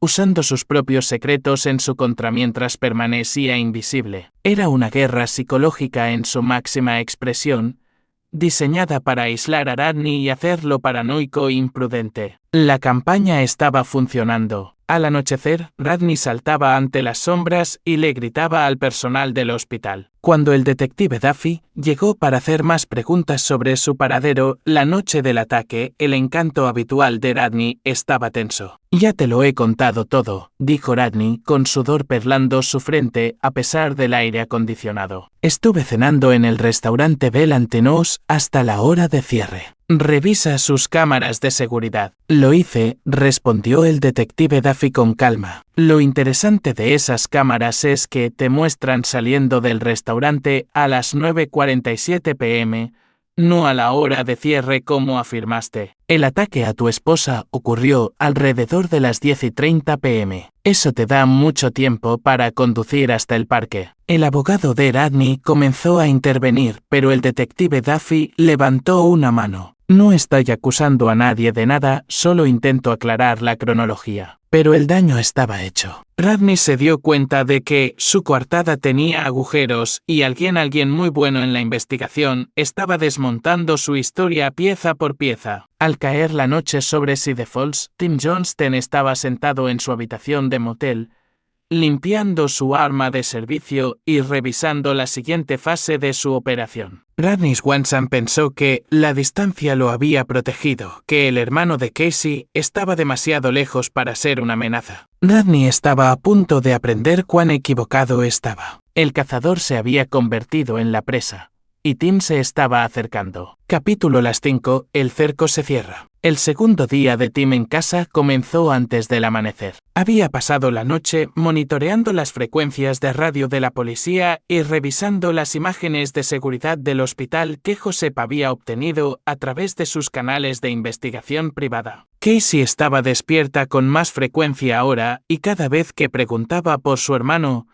usando sus propios secretos en su contra mientras permanecía invisible. Era una guerra psicológica en su máxima expresión, diseñada para aislar a Radney y hacerlo paranoico e imprudente. La campaña estaba funcionando. Al anochecer, Radney saltaba ante las sombras y le gritaba al personal del hospital. Cuando el detective Duffy llegó para hacer más preguntas sobre su paradero la noche del ataque, el encanto habitual de Radney estaba tenso. Ya te lo he contado todo, dijo Radney, con sudor perlando su frente a pesar del aire acondicionado. Estuve cenando en el restaurante Bell Antenos hasta la hora de cierre. Revisa sus cámaras de seguridad. Lo hice, respondió el detective Duffy con calma. Lo interesante de esas cámaras es que te muestran saliendo del restaurante a las 9:47 p.m., no a la hora de cierre como afirmaste. El ataque a tu esposa ocurrió alrededor de las 10:30 p.m. Eso te da mucho tiempo para conducir hasta el parque. El abogado de Radney comenzó a intervenir, pero el detective Duffy levantó una mano. No estoy acusando a nadie de nada, solo intento aclarar la cronología. Pero el daño estaba hecho. Radney se dio cuenta de que su coartada tenía agujeros y alguien muy bueno en la investigación estaba desmontando su historia pieza por pieza. Al caer la noche sobre Cedar Falls, Tim Johnston estaba sentado en su habitación de motel, limpiando su arma de servicio y revisando la siguiente fase de su operación. Radney Swanson pensó que la distancia lo había protegido, que el hermano de Casey estaba demasiado lejos para ser una amenaza. Radney estaba a punto de aprender cuán equivocado estaba. El cazador se había convertido en la presa, y Tim se estaba acercando. Capítulo las 5, el cerco se cierra. El segundo día de Tim en casa comenzó antes del amanecer. Había pasado la noche monitoreando las frecuencias de radio de la policía y revisando las imágenes de seguridad del hospital que Joseph había obtenido a través de sus canales de investigación privada. Casey estaba despierta con más frecuencia ahora y cada vez que preguntaba por su hermano,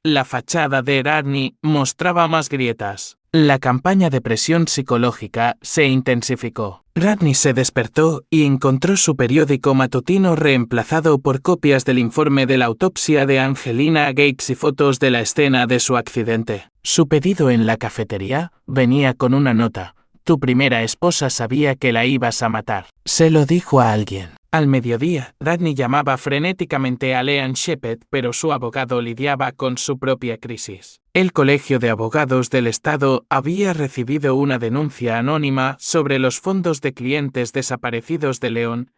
la fachada de Radney mostraba más grietas. La campaña de presión psicológica se intensificó. Radney se despertó y encontró su periódico matutino reemplazado por copias del informe de la autopsia de Angelina Gates y fotos de la escena de su accidente. Su pedido en la cafetería venía con una nota: Tu primera esposa sabía que la ibas a matar. Se lo dijo a alguien. Al mediodía, Radney llamaba frenéticamente a Leanne Shepard, pero su abogado lidiaba con su propia crisis. El Colegio de Abogados del Estado había recibido una denuncia anónima sobre los fondos de clientes desaparecidos de Leon,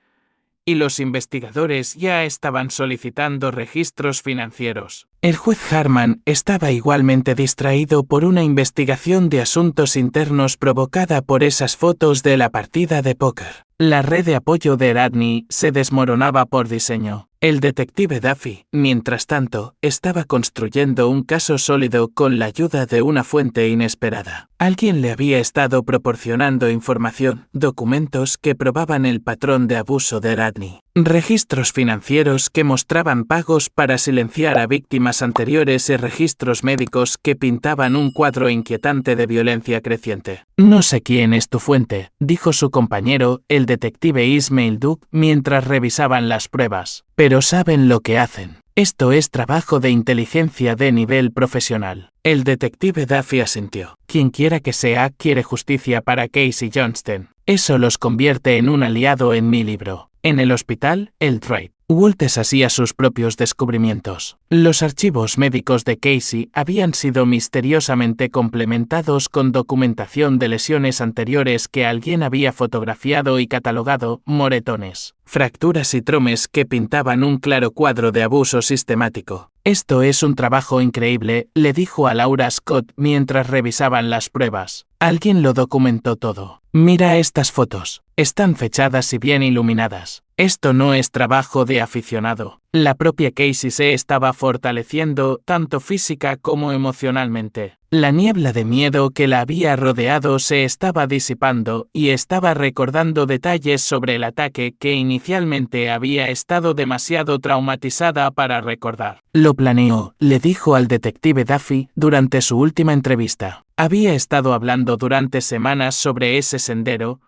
y los investigadores ya estaban solicitando registros financieros. El juez Harman estaba igualmente distraído por una investigación de asuntos internos provocada por esas fotos de la partida de póker. La red de apoyo de Radney se desmoronaba por diseño. El detective Duffy, mientras tanto, estaba construyendo un caso sólido con la ayuda de una fuente inesperada. Alguien le había estado proporcionando información, documentos que probaban el patrón de abuso de Radney. Registros financieros que mostraban pagos para silenciar a víctimas anteriores y registros médicos que pintaban un cuadro inquietante de violencia creciente. No sé quién es tu fuente, dijo su compañero, el detective Ismail Duke, mientras revisaban las pruebas. Pero saben lo que hacen. Esto es trabajo de inteligencia de nivel profesional. El detective Duffy asintió. Quienquiera que sea, quiere justicia para Casey Johnston. Eso los convierte en un aliado en mi libro. En el hospital, el trade. Walters hacía sus propios descubrimientos. Los archivos médicos de Casey habían sido misteriosamente complementados con documentación de lesiones anteriores que alguien había fotografiado y catalogado, moretones, fracturas y tromes que pintaban un claro cuadro de abuso sistemático. Esto es un trabajo increíble, le dijo a Laura Scott mientras revisaban las pruebas. Alguien lo documentó todo. Mira estas fotos. Están fechadas y bien iluminadas. Esto no es trabajo de aficionado. La propia Casey se estaba fortaleciendo tanto física como emocionalmente. La niebla de miedo que la había rodeado se estaba disipando y estaba recordando detalles sobre el ataque que inicialmente había estado demasiado traumatizada para recordar. Lo planeó, le dijo al detective Duffy durante su última entrevista. Había estado hablando durante semanas sobre ese sendero,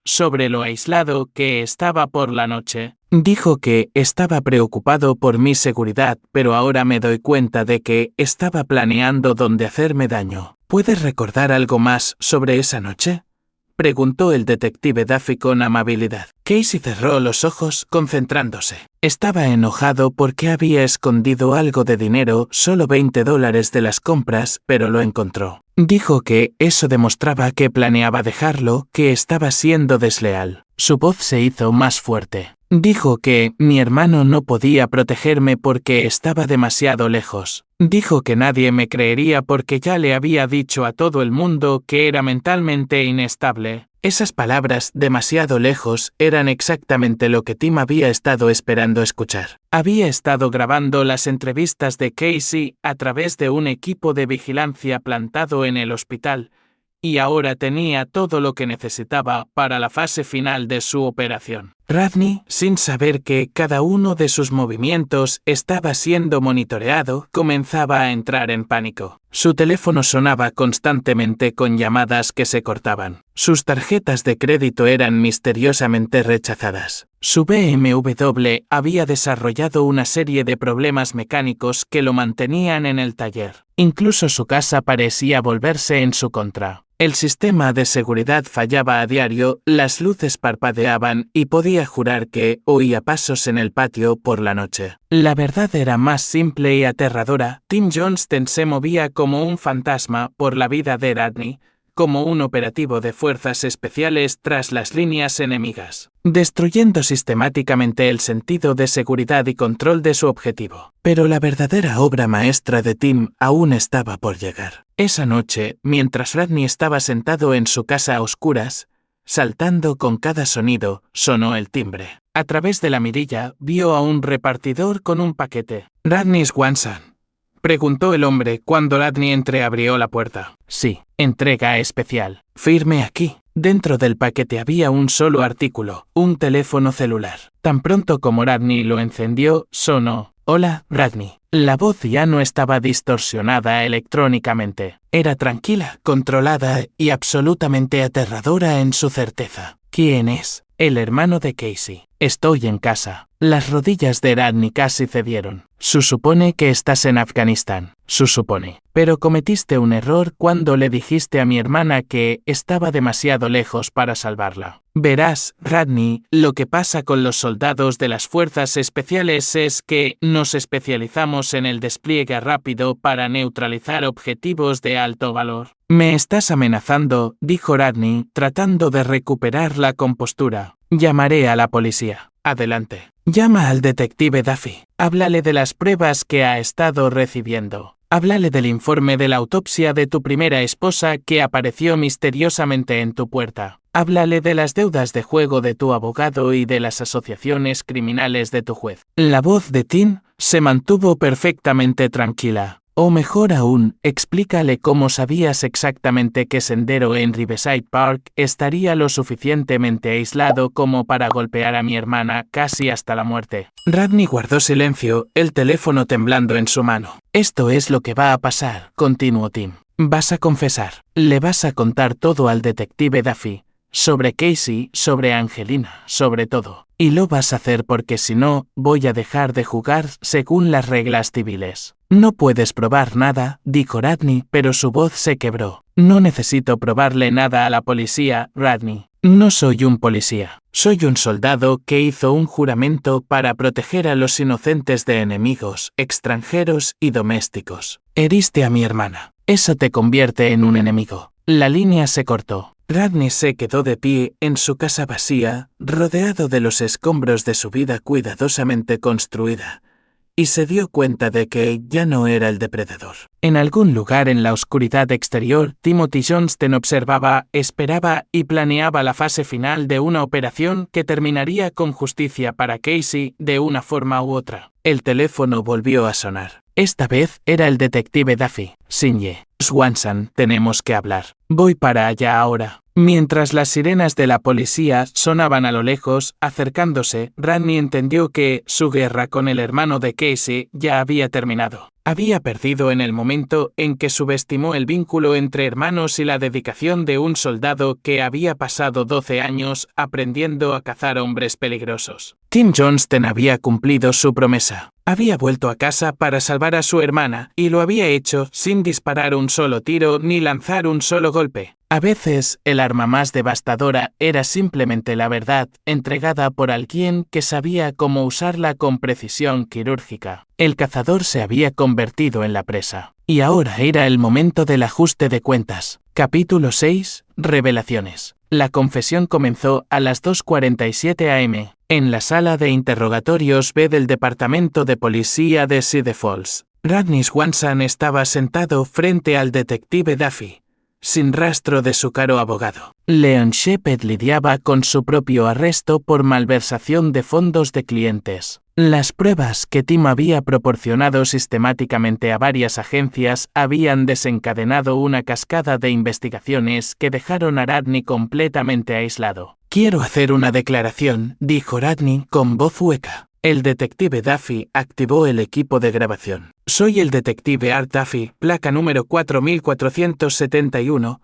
sobre lo aislado que estaba por la noche. Dijo que estaba preocupado por mi seguridad, pero ahora me doy cuenta de que estaba planeando dónde hacerme daño. ¿Puedes recordar algo más sobre esa noche?, preguntó el detective Duffy con amabilidad. Casey cerró los ojos, concentrándose. Estaba enojado porque había escondido algo de dinero, solo $20 de las compras, pero lo encontró. Dijo que eso demostraba que planeaba dejarlo, que estaba siendo desleal. Su voz se hizo más fuerte. Dijo que mi hermano no podía protegerme porque estaba demasiado lejos. Dijo que nadie me creería porque ya le había dicho a todo el mundo que era mentalmente inestable. Esas palabras, demasiado lejos, eran exactamente lo que Tim había estado esperando escuchar. Había estado grabando las entrevistas de Casey a través de un equipo de vigilancia plantado en el hospital, y ahora tenía todo lo que necesitaba para la fase final de su operación. Radney, sin saber que cada uno de sus movimientos estaba siendo monitoreado, comenzaba a entrar en pánico. Su teléfono sonaba constantemente con llamadas que se cortaban. Sus tarjetas de crédito eran misteriosamente rechazadas. Su BMW había desarrollado una serie de problemas mecánicos que lo mantenían en el taller. Incluso su casa parecía volverse en su contra. El sistema de seguridad fallaba a diario, las luces parpadeaban y podía jurar que oía pasos en el patio por la noche. La verdad era más simple y aterradora. Tim Johnston se movía como un fantasma por la vida de Radney, como un operativo de fuerzas especiales tras las líneas enemigas, destruyendo sistemáticamente el sentido de seguridad y control de su objetivo. Pero la verdadera obra maestra de Tim aún estaba por llegar. Esa noche, mientras Radney estaba sentado en su casa a oscuras, saltando con cada sonido, sonó el timbre. A través de la mirilla, vio a un repartidor con un paquete. «¿Radney Swanson?», preguntó el hombre cuando Radney entreabrió la puerta. «Sí, entrega especial. Firme aquí». Dentro del paquete había un solo artículo, un teléfono celular. Tan pronto como Radney lo encendió, sonó. «Hola, Radney». La voz ya no estaba distorsionada electrónicamente. Era tranquila, controlada y absolutamente aterradora en su certeza. «¿Quién es?». El hermano de Casey. Estoy en casa. Las rodillas de Radney casi cedieron. Supone que estás en Afganistán. Supone. Pero cometiste un error cuando le dijiste a mi hermana que estaba demasiado lejos para salvarla. Verás, Radney, lo que pasa con los soldados de las fuerzas especiales es que nos especializamos en el despliegue rápido para neutralizar objetivos de alto valor. Me estás amenazando, dijo Radney, tratando de recuperar la compostura. Llamaré a la policía. Adelante. Llama al detective Duffy. Háblale de las pruebas que ha estado recibiendo. Háblale del informe de la autopsia de tu primera esposa que apareció misteriosamente en tu puerta. Háblale de las deudas de juego de tu abogado y de las asociaciones criminales de tu juez. La voz de Tim se mantuvo perfectamente tranquila. O mejor aún, explícale cómo sabías exactamente qué sendero en Riverside Park estaría lo suficientemente aislado como para golpear a mi hermana casi hasta la muerte. Radney guardó silencio, el teléfono temblando en su mano. Esto es lo que va a pasar, continuó Tim. Vas a confesar. Le vas a contar todo al detective Duffy. Sobre Casey, sobre Angelina, sobre todo. Y lo vas a hacer porque si no, voy a dejar de jugar según las reglas civiles. No puedes probar nada, dijo Radney, pero su voz se quebró. No necesito probarle nada a la policía, Radney. No soy un policía. Soy un soldado que hizo un juramento para proteger a los inocentes de enemigos, extranjeros y domésticos. Heriste a mi hermana. Eso te convierte en un enemigo. La línea se cortó. Radney se quedó de pie en su casa vacía, rodeado de los escombros de su vida cuidadosamente construida, y se dio cuenta de que ya no era el depredador. En algún lugar en la oscuridad exterior, Timothy Johnston observaba, esperaba y planeaba la fase final de una operación que terminaría con justicia para Casey de una forma u otra. El teléfono volvió a sonar. Esta vez era el detective Duffy. Sinye. Swanson, tenemos que hablar. Voy para allá ahora. Mientras las sirenas de la policía sonaban a lo lejos, acercándose, Radney entendió que su guerra con el hermano de Casey ya había terminado. Había perdido en el momento en que subestimó el vínculo entre hermanos y la dedicación de un soldado que había pasado 12 años aprendiendo a cazar hombres peligrosos. Tim Johnston había cumplido su promesa. Había vuelto a casa para salvar a su hermana, y lo había hecho sin disparar un solo tiro ni lanzar un solo golpe. A veces, el arma más devastadora era simplemente la verdad, entregada por alguien que sabía cómo usarla con precisión quirúrgica. El cazador se había convertido en la presa. Y ahora era el momento del ajuste de cuentas. Capítulo 6. Revelaciones. La confesión comenzó a las 2:47 am, en la sala de interrogatorios B del Departamento de Policía de Cedar Falls. Radney Swanson estaba sentado frente al detective Duffy, sin rastro de su caro abogado. Leon Shepard lidiaba con su propio arresto por malversación de fondos de clientes. Las pruebas que Tim había proporcionado sistemáticamente a varias agencias habían desencadenado una cascada de investigaciones que dejaron a Radney completamente aislado. Quiero hacer una declaración, dijo Radney con voz hueca. El detective Duffy activó el equipo de grabación. Soy el detective Art Duffy, placa número 4471,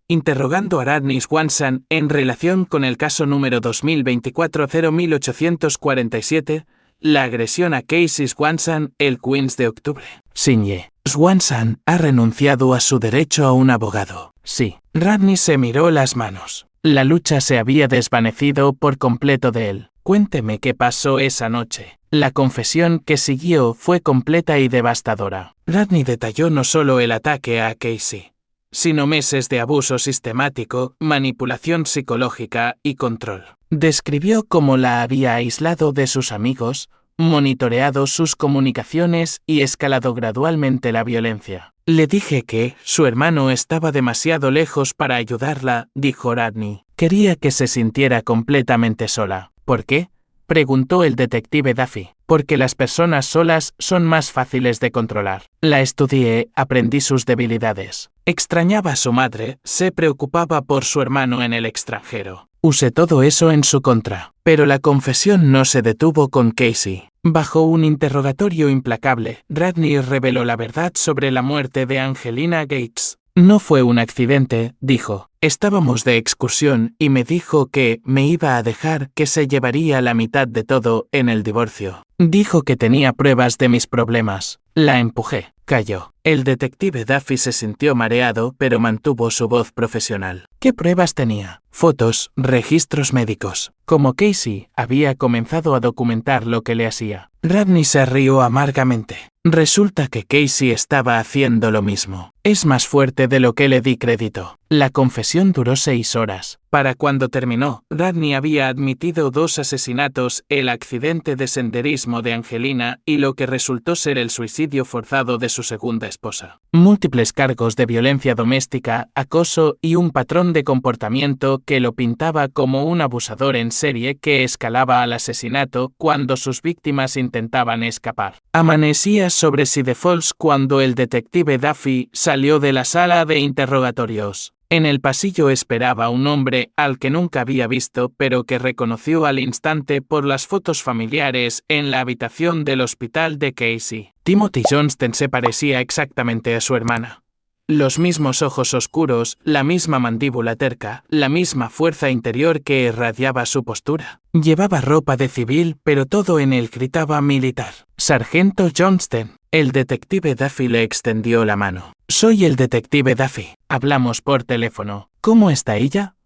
interrogando a Radney Swanson en relación con el caso número 2024-01847, la agresión a Casey Swanson el 15 de octubre. Sinye. Swanson ha renunciado a su derecho a un abogado. Sí. Radney se miró las manos. La lucha se había desvanecido por completo de él. Cuénteme qué pasó esa noche. La confesión que siguió fue completa y devastadora. Radney detalló no solo el ataque a Casey, sino meses de abuso sistemático, manipulación psicológica y control. Describió cómo la había aislado de sus amigos, monitoreado sus comunicaciones y escalado gradualmente la violencia. Le dije que su hermano estaba demasiado lejos para ayudarla, dijo Radney. Quería que se sintiera completamente sola. ¿Por qué? Preguntó el detective Duffy. Porque las personas solas son más fáciles de controlar. La estudié, aprendí sus debilidades. Extrañaba a su madre, se preocupaba por su hermano en el extranjero. Usé todo eso en su contra. Pero la confesión no se detuvo con Casey. Bajo un interrogatorio implacable, Radney reveló la verdad sobre la muerte de Angelina Gates. No fue un accidente, dijo. Estábamos de excursión y me dijo que me iba a dejar, que se llevaría la mitad de todo en el divorcio. Dijo que tenía pruebas de mis problemas. La empujé. Calló. El detective Duffy se sintió mareado, pero mantuvo su voz profesional. ¿Qué pruebas tenía? Fotos, registros médicos. Como Casey había comenzado a documentar lo que le hacía. Rodney se rió amargamente. Resulta que Casey estaba haciendo lo mismo. Es más fuerte de lo que le di crédito. La confesión duró 6 horas. Para cuando terminó, Rodney había admitido 2 asesinatos, el accidente de senderismo de Angelina y lo que resultó ser el suicidio forzado de su segunda esposa. Múltiples cargos de violencia doméstica, acoso y un patrón de comportamiento que lo pintaba como un abusador en serie que escalaba al asesinato cuando sus víctimas intentaban escapar. Amanecía sobre Cedar Falls cuando el detective Duffy salió de la sala de interrogatorios. En el pasillo esperaba un hombre al que nunca había visto, pero que reconoció al instante por las fotos familiares en la habitación del hospital de Casey. Timothy Johnston se parecía exactamente a su hermana. Los mismos ojos oscuros, la misma mandíbula terca, la misma fuerza interior que irradiaba su postura. Llevaba ropa de civil, pero todo en él gritaba militar. Sargento Johnston. El detective Duffy le extendió la mano. Soy el detective Duffy. Hablamos por teléfono. ¿Cómo está ella?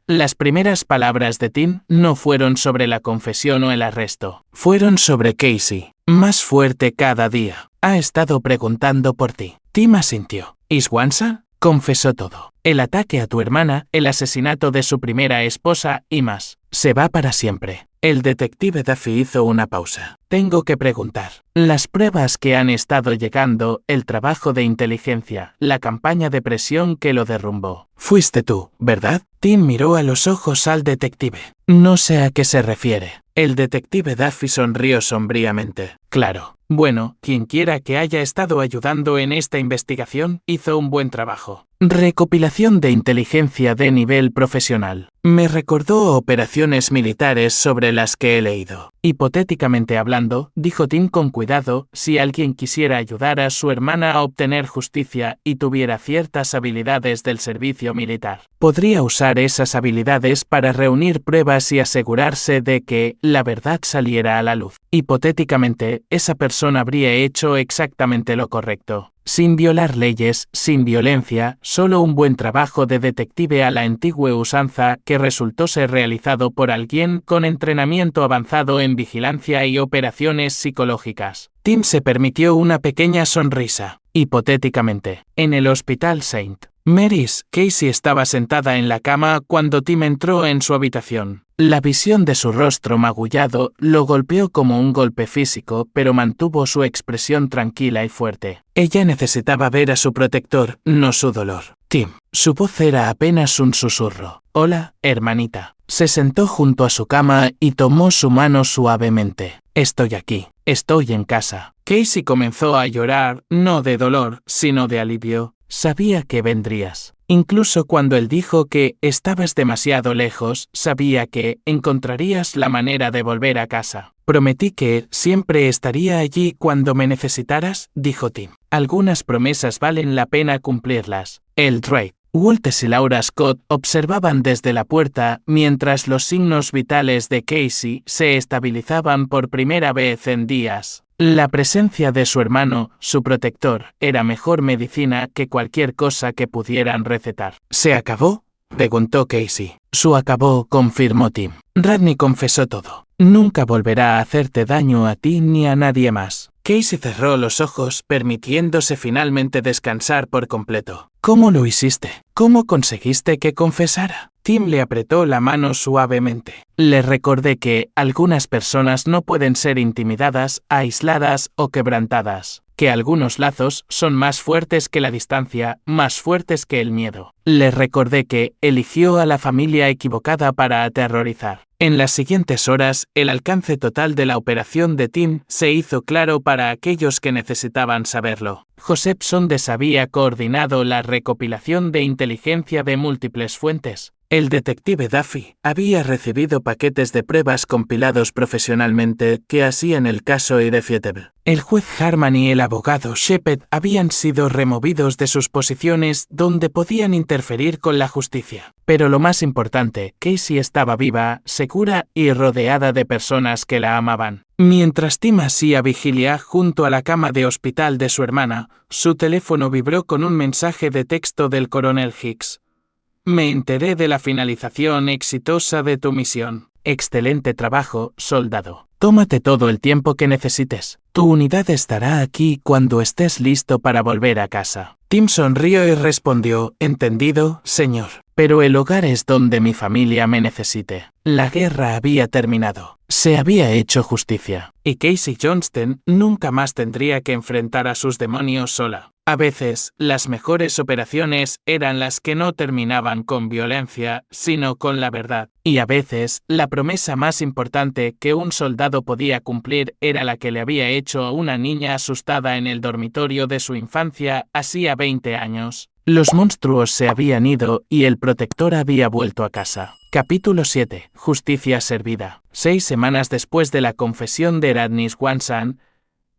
Las primeras palabras de Tim no fueron sobre la confesión o el arresto. Fueron sobre Casey. Más fuerte cada día. Ha estado preguntando por ti. Tim asintió. ¿Iswansa? Confesó todo. El ataque a tu hermana, el asesinato de su primera esposa y más. Se va para siempre. El detective Duffy hizo una pausa. Tengo que preguntar. Las pruebas que han estado llegando, el trabajo de inteligencia, la campaña de presión que lo derrumbó. Fuiste tú, ¿verdad? Tim miró a los ojos al detective. No sé a qué se refiere. El detective Duffy sonrió sombríamente. Claro. Bueno, quien quiera que haya estado ayudando en esta investigación, hizo un buen trabajo. Recopilación de inteligencia de nivel profesional. Me recordó operaciones militares sobre las que he leído. Hipotéticamente hablando, dijo Tim con cuidado, si alguien quisiera ayudar a su hermana a obtener justicia y tuviera ciertas habilidades del servicio militar, podría usar esas habilidades para reunir pruebas y asegurarse de que la verdad saliera a la luz. Hipotéticamente, esa persona habría hecho exactamente lo correcto. Sin violar leyes, sin violencia, solo un buen trabajo de detective a la antigua usanza que resultó ser realizado por alguien con entrenamiento avanzado en vigilancia y operaciones psicológicas. Tim se permitió una pequeña sonrisa. Hipotéticamente, en el Hospital St. Mary's, Casey estaba sentada en la cama cuando Tim entró en su habitación. La visión de su rostro magullado lo golpeó como un golpe físico, pero mantuvo su expresión tranquila y fuerte. Ella necesitaba ver a su protector, no su dolor. Tim. Su voz era apenas un susurro. Hola, hermanita. Se sentó junto a su cama y tomó su mano suavemente. Estoy aquí. Estoy en casa. Casey comenzó a llorar, no de dolor, sino de alivio. Sabía que vendrías. Incluso cuando él dijo que estabas demasiado lejos, sabía que encontrarías la manera de volver a casa. Prometí que siempre estaría allí cuando me necesitaras, dijo Tim. Algunas promesas valen la pena cumplirlas. El Drake. Walters y Laura Scott observaban desde la puerta mientras los signos vitales de Casey se estabilizaban por primera vez en días. La presencia de su hermano, su protector, era mejor medicina que cualquier cosa que pudieran recetar. ¿Se acabó? Preguntó Casey. Su acabó, confirmó Tim. Rodney confesó todo. Nunca volverá a hacerte daño a ti ni a nadie más. Casey cerró los ojos, permitiéndose finalmente descansar por completo. ¿Cómo lo hiciste? ¿Cómo conseguiste que confesara? Tim le apretó la mano suavemente. Le recordé que algunas personas no pueden ser intimidadas, aisladas o quebrantadas, que algunos lazos son más fuertes que la distancia, más fuertes que el miedo. Le recordé que eligió a la familia equivocada para aterrorizar. En las siguientes horas, el alcance total de la operación de Tim se hizo claro para aquellos que necesitaban saberlo. Joseph Sondes había coordinado la recopilación de inteligencia de múltiples fuentes. El detective Duffy había recibido paquetes de pruebas compilados profesionalmente que hacían el caso irrefutable. El juez Harman y el abogado Shepard habían sido removidos de sus posiciones donde podían interferir con la justicia. Pero lo más importante, Casey estaba viva, segura y rodeada de personas que la amaban. Mientras Tim hacía vigilia junto a la cama de hospital de su hermana, su teléfono vibró con un mensaje de texto del coronel Hicks. Me enteré de la finalización exitosa de tu misión. Excelente trabajo, soldado. Tómate todo el tiempo que necesites. Tu unidad estará aquí cuando estés listo para volver a casa. Tim sonrió y respondió, entendido, señor. Pero el hogar es donde mi familia me necesite. La guerra había terminado. Se había hecho justicia. Y Casey Johnston nunca más tendría que enfrentar a sus demonios sola. A veces, las mejores operaciones eran las que no terminaban con violencia, sino con la verdad. Y a veces, la promesa más importante que un soldado podía cumplir era la que le había hecho a una niña asustada en el dormitorio de su infancia hacía 20 años. Los monstruos se habían ido y el protector había vuelto a casa. Capítulo 7. Justicia servida. 6 semanas después de la confesión de Radney Swanson,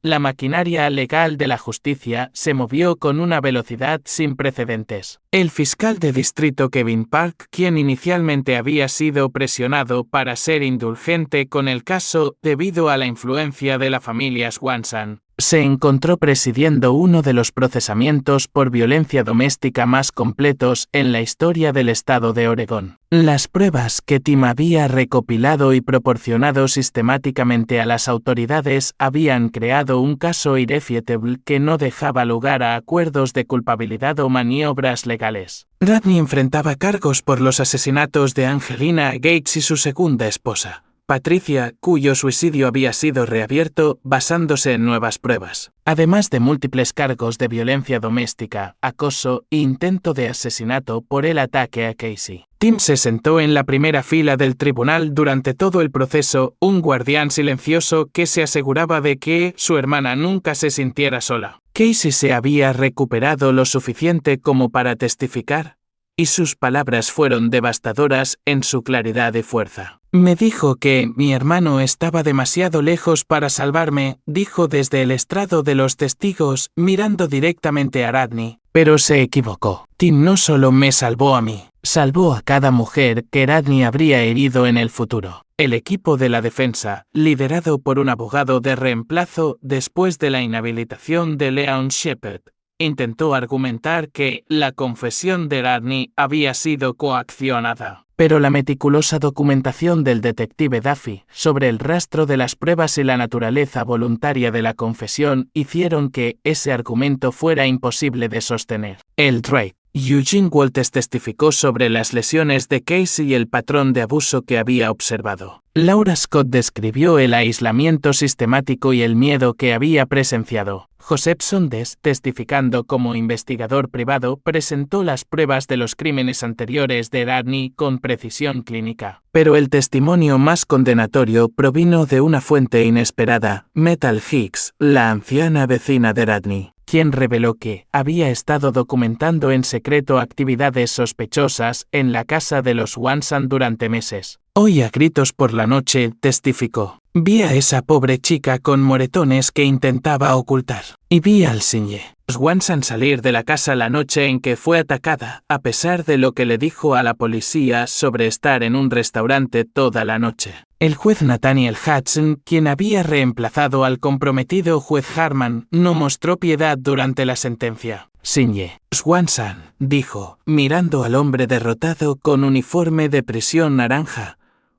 la maquinaria legal de la justicia se movió con una velocidad sin precedentes. El fiscal de distrito Kevin Park, quien inicialmente había sido presionado para ser indulgente con el caso debido a la influencia de la familia Swanson, se encontró presidiendo uno de los procesamientos por violencia doméstica más completos en la historia del estado de Oregón. Las pruebas que Tim había recopilado y proporcionado sistemáticamente a las autoridades habían creado un caso irrefutable que no dejaba lugar a acuerdos de culpabilidad o maniobras legales. Radney enfrentaba cargos por los asesinatos de Angelina Gates y su segunda esposa, Patricia, cuyo suicidio había sido reabierto basándose en nuevas pruebas, además de múltiples cargos de violencia doméstica, acoso e intento de asesinato por el ataque a Casey. Tim se sentó en la primera fila del tribunal durante todo el proceso, un guardián silencioso que se aseguraba de que su hermana nunca se sintiera sola. Casey se había recuperado lo suficiente como para testificar, y sus palabras fueron devastadoras en su claridad y fuerza. Me dijo que mi hermano estaba demasiado lejos para salvarme, dijo desde el estrado de los testigos, mirando directamente a Radney. Pero se equivocó. Tim no solo me salvó a mí, salvó a cada mujer que Radney habría herido en el futuro. El equipo de la defensa, liderado por un abogado de reemplazo después de la inhabilitación de Leon Shepard, intentó argumentar que la confesión de Radney había sido coaccionada. Pero la meticulosa documentación del detective Duffy sobre el rastro de las pruebas y la naturaleza voluntaria de la confesión hicieron que ese argumento fuera imposible de sostener. El Drake. Eugene Walters testificó sobre las lesiones de Casey y el patrón de abuso que había observado. Laura Scott describió el aislamiento sistemático y el miedo que había presenciado. Joseph Sondes, testificando como investigador privado, presentó las pruebas de los crímenes anteriores de Radney con precisión clínica. Pero el testimonio más condenatorio provino de una fuente inesperada, Metal Hicks, la anciana vecina de Radney, quien reveló que había estado documentando en secreto actividades sospechosas en la casa de los Swanson durante meses. Oía gritos por la noche, testificó. Vi a esa pobre chica con moretones que intentaba ocultar. Y vi al Sr. Swanson salir de la casa la noche en que fue atacada, a pesar de lo que le dijo a la policía sobre estar en un restaurante toda la noche. El juez Nathaniel Hudson, quien había reemplazado al comprometido juez Harman, no mostró piedad durante la sentencia. Sr. Swanson, dijo, mirando al hombre derrotado con uniforme de prisión naranja,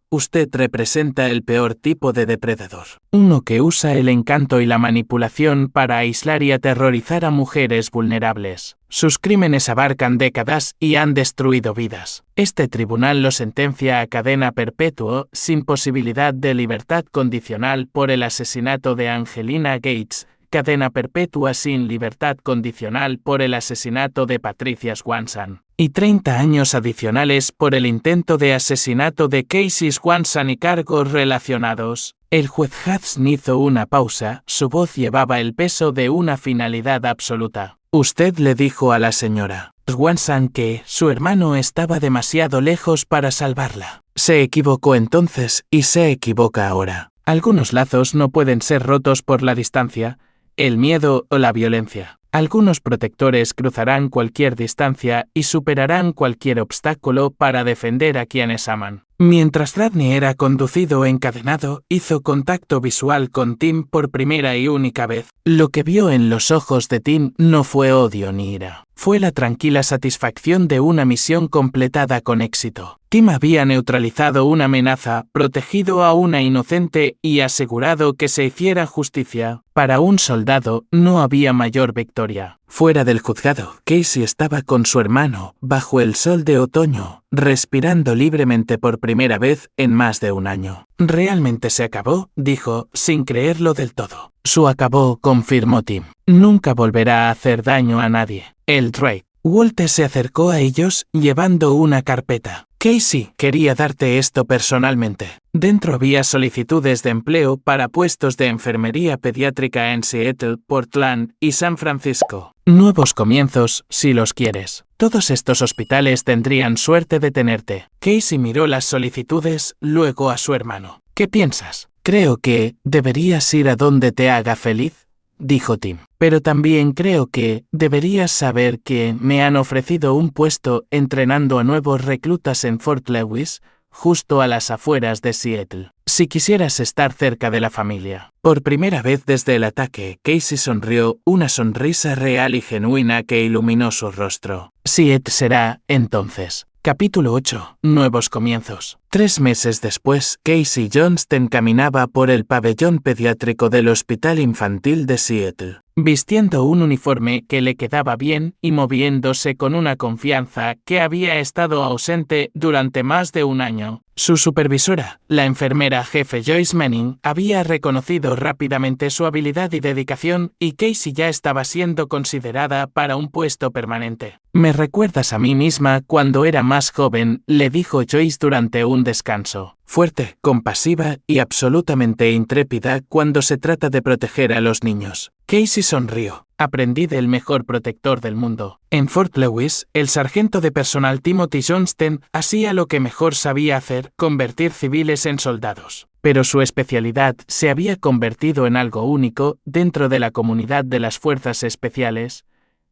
usted representa el peor tipo de depredador. Uno que usa el encanto y la manipulación para aislar y aterrorizar a mujeres vulnerables. Sus crímenes abarcan décadas y han destruido vidas. Este tribunal lo sentencia a cadena perpetua sin posibilidad de libertad condicional por el asesinato de Angelina Gates, cadena perpetua sin libertad condicional por el asesinato de Patricia Swanson, y 30 años adicionales por el intento de asesinato de Casey Swanson y cargos relacionados. El juez Hudson hizo una pausa, su voz llevaba el peso de una finalidad absoluta. Usted le dijo a la señora Swanson que su hermano estaba demasiado lejos para salvarla. Se equivocó entonces y se equivoca ahora. Algunos lazos no pueden ser rotos por la distancia, el miedo o la violencia. Algunos protectores cruzarán cualquier distancia y superarán cualquier obstáculo para defender a quienes aman. Mientras Rodney era conducido encadenado, hizo contacto visual con Tim por primera y única vez. Lo que vio en los ojos de Tim no fue odio ni ira. Fue la tranquila satisfacción de una misión completada con éxito. Tim había neutralizado una amenaza, protegido a una inocente y asegurado que se hiciera justicia. Para un soldado no había mayor victoria. Fuera del juzgado, Casey estaba con su hermano, bajo el sol de otoño, respirando libremente por primera vez en más de un año. «Realmente se acabó», dijo, sin creerlo del todo. «Su acabó», confirmó Tim. «Nunca volverá a hacer daño a nadie». El Drake. Walter se acercó a ellos, llevando una carpeta. «Casey, quería darte esto personalmente». Dentro había solicitudes de empleo para puestos de enfermería pediátrica en Seattle, Portland y San Francisco. Nuevos comienzos, si los quieres. Todos estos hospitales tendrían suerte de tenerte. Casey miró las solicitudes, luego a su hermano. «¿Qué piensas?» «Creo que deberías ir a donde te haga feliz», dijo Tim. «Pero también creo que deberías saber que me han ofrecido un puesto entrenando a nuevos reclutas en Fort Lewis, justo a las afueras de Seattle. Si quisieras estar cerca de la familia». Por primera vez desde el ataque, Casey sonrió, una sonrisa real y genuina que iluminó su rostro. Seattle será, entonces. Capítulo 8. Nuevos comienzos. 3 meses después, Casey Johnston caminaba por el pabellón pediátrico del Hospital Infantil de Seattle, vistiendo un uniforme que le quedaba bien y moviéndose con una confianza que había estado ausente durante más de un año. Su supervisora, la enfermera jefe Joyce Manning, había reconocido rápidamente su habilidad y dedicación, y Casey ya estaba siendo considerada para un puesto permanente. «Me recuerdas a mí misma cuando era más joven», le dijo Joyce durante un descanso. «Fuerte, compasiva y absolutamente intrépida cuando se trata de proteger a los niños». Casey sonrió. «Aprendí del mejor protector del mundo». En Fort Lewis, el sargento de personal Timothy Johnston hacía lo que mejor sabía hacer, convertir civiles en soldados. Pero su especialidad se había convertido en algo único dentro de la comunidad de las fuerzas especiales: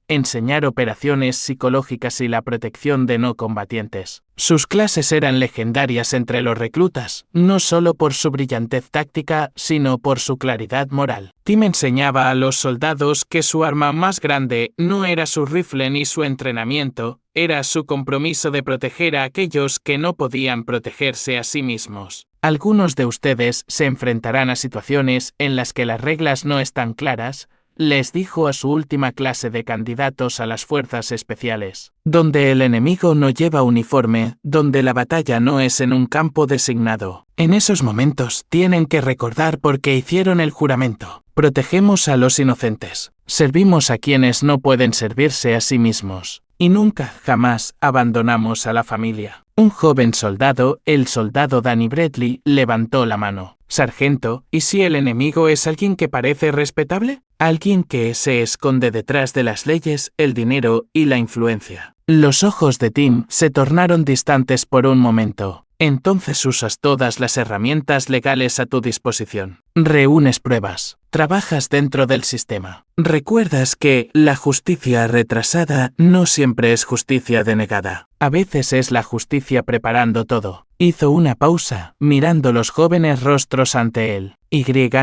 enseñar operaciones psicológicas y la protección de no combatientes. Sus clases eran legendarias entre los reclutas, no solo por su brillantez táctica, sino por su claridad moral. Tim enseñaba a los soldados que su arma más grande no era su rifle ni su entrenamiento, era su compromiso de proteger a aquellos que no podían protegerse a sí mismos. Algunos de ustedes se enfrentarán a situaciones en las que las reglas no están claras, les dijo a su última clase de candidatos a las fuerzas especiales. Donde el enemigo no lleva uniforme, donde la batalla no es en un campo designado. En esos momentos tienen que recordar por qué hicieron el juramento. Protegemos a los inocentes. Servimos a quienes no pueden servirse a sí mismos. Y nunca, jamás, abandonamos a la familia. Un joven soldado, el soldado Danny Bradley, levantó la mano. «Sargento, ¿y si el enemigo es alguien que parece respetable? Alguien que se esconde detrás de las leyes, el dinero y la influencia». Los ojos de Tim se tornaron distantes por un momento. «Entonces usas todas las herramientas legales a tu disposición. Reúnes pruebas. Trabajas dentro del sistema. Recuerdas que la justicia retrasada no siempre es justicia denegada. A veces es la justicia preparando todo». Hizo una pausa, mirando los jóvenes rostros ante él.